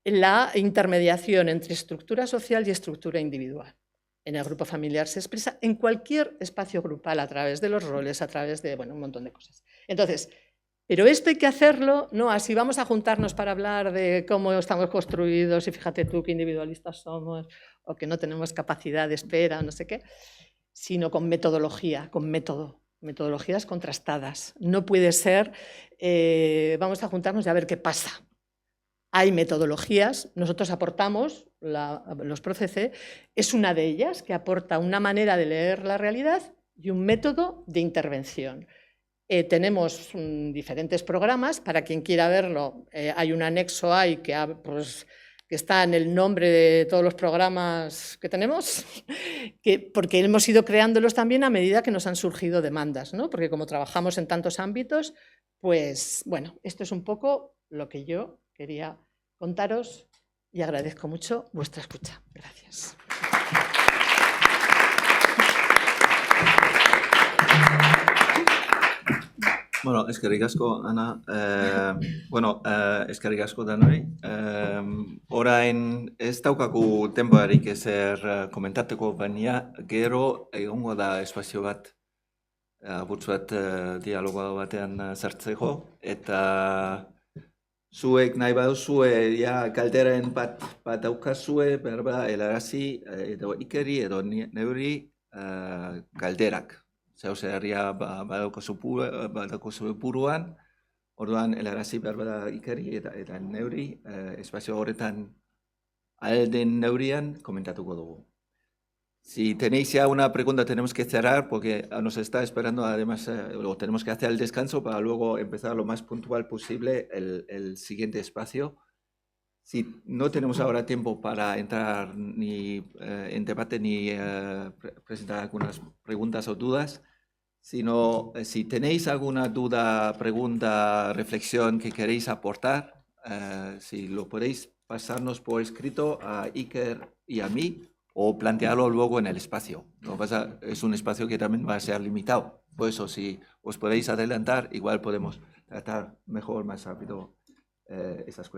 la intermediación entre estructura social y estructura individual. En el grupo familiar se expresa en cualquier espacio grupal, a través de los roles, a través de un montón de cosas. Entonces, pero esto hay que hacerlo, no así vamos a juntarnos para hablar de cómo estamos construidos y fíjate tú qué individualistas somos o que no tenemos capacidad de espera, no sé qué, sino con metodología, con método, metodologías contrastadas. No puede ser, vamos a juntarnos y a ver qué pasa. Hay metodologías, nosotros aportamos, los ProCC, es una de ellas que aporta una manera de leer la realidad y un método de intervención. Tenemos diferentes programas, para quien quiera verlo, hay un anexo ahí que está en el nombre de todos los programas que tenemos, porque hemos ido creándolos también a medida que nos han surgido demandas, ¿no? Porque como trabajamos en tantos ámbitos, pues bueno, esto es un poco lo que yo quería contaros y agradezco mucho vuestra escucha. Gracias. Bueno, eskerrik asko, Ana. Eskerrik asko danoi. Orain ez daukagu denborarik ezer komentateko, baina gero egongo da espazio bat, apurtxo bat dialogo batean sartzeko, eta zuek nahi baduzue galderen bat daukazue, berba helarazi edo Ikeri edo neuri galderak. Zehose herria badaukazu buruan, orduan helarazi behar bada Ikeri eta neuri, espazio horretan ahal den neurian komentatuko dugu. Si tenéis ya una pregunta, tenemos que cerrar porque nos está esperando, además, lo tenemos que hacer el descanso para luego empezar lo más puntual posible el siguiente espacio. Si no tenemos ahora tiempo para entrar ni en debate ni presentar algunas preguntas o dudas, sino si tenéis alguna duda, pregunta, reflexión que queréis aportar, si lo podéis pasarnos por escrito a Iker y a mí o plantearlo luego en el espacio. Es un espacio que también va a ser limitado. Por eso, si os podéis adelantar, igual podemos tratar mejor, más rápido esas cuestiones.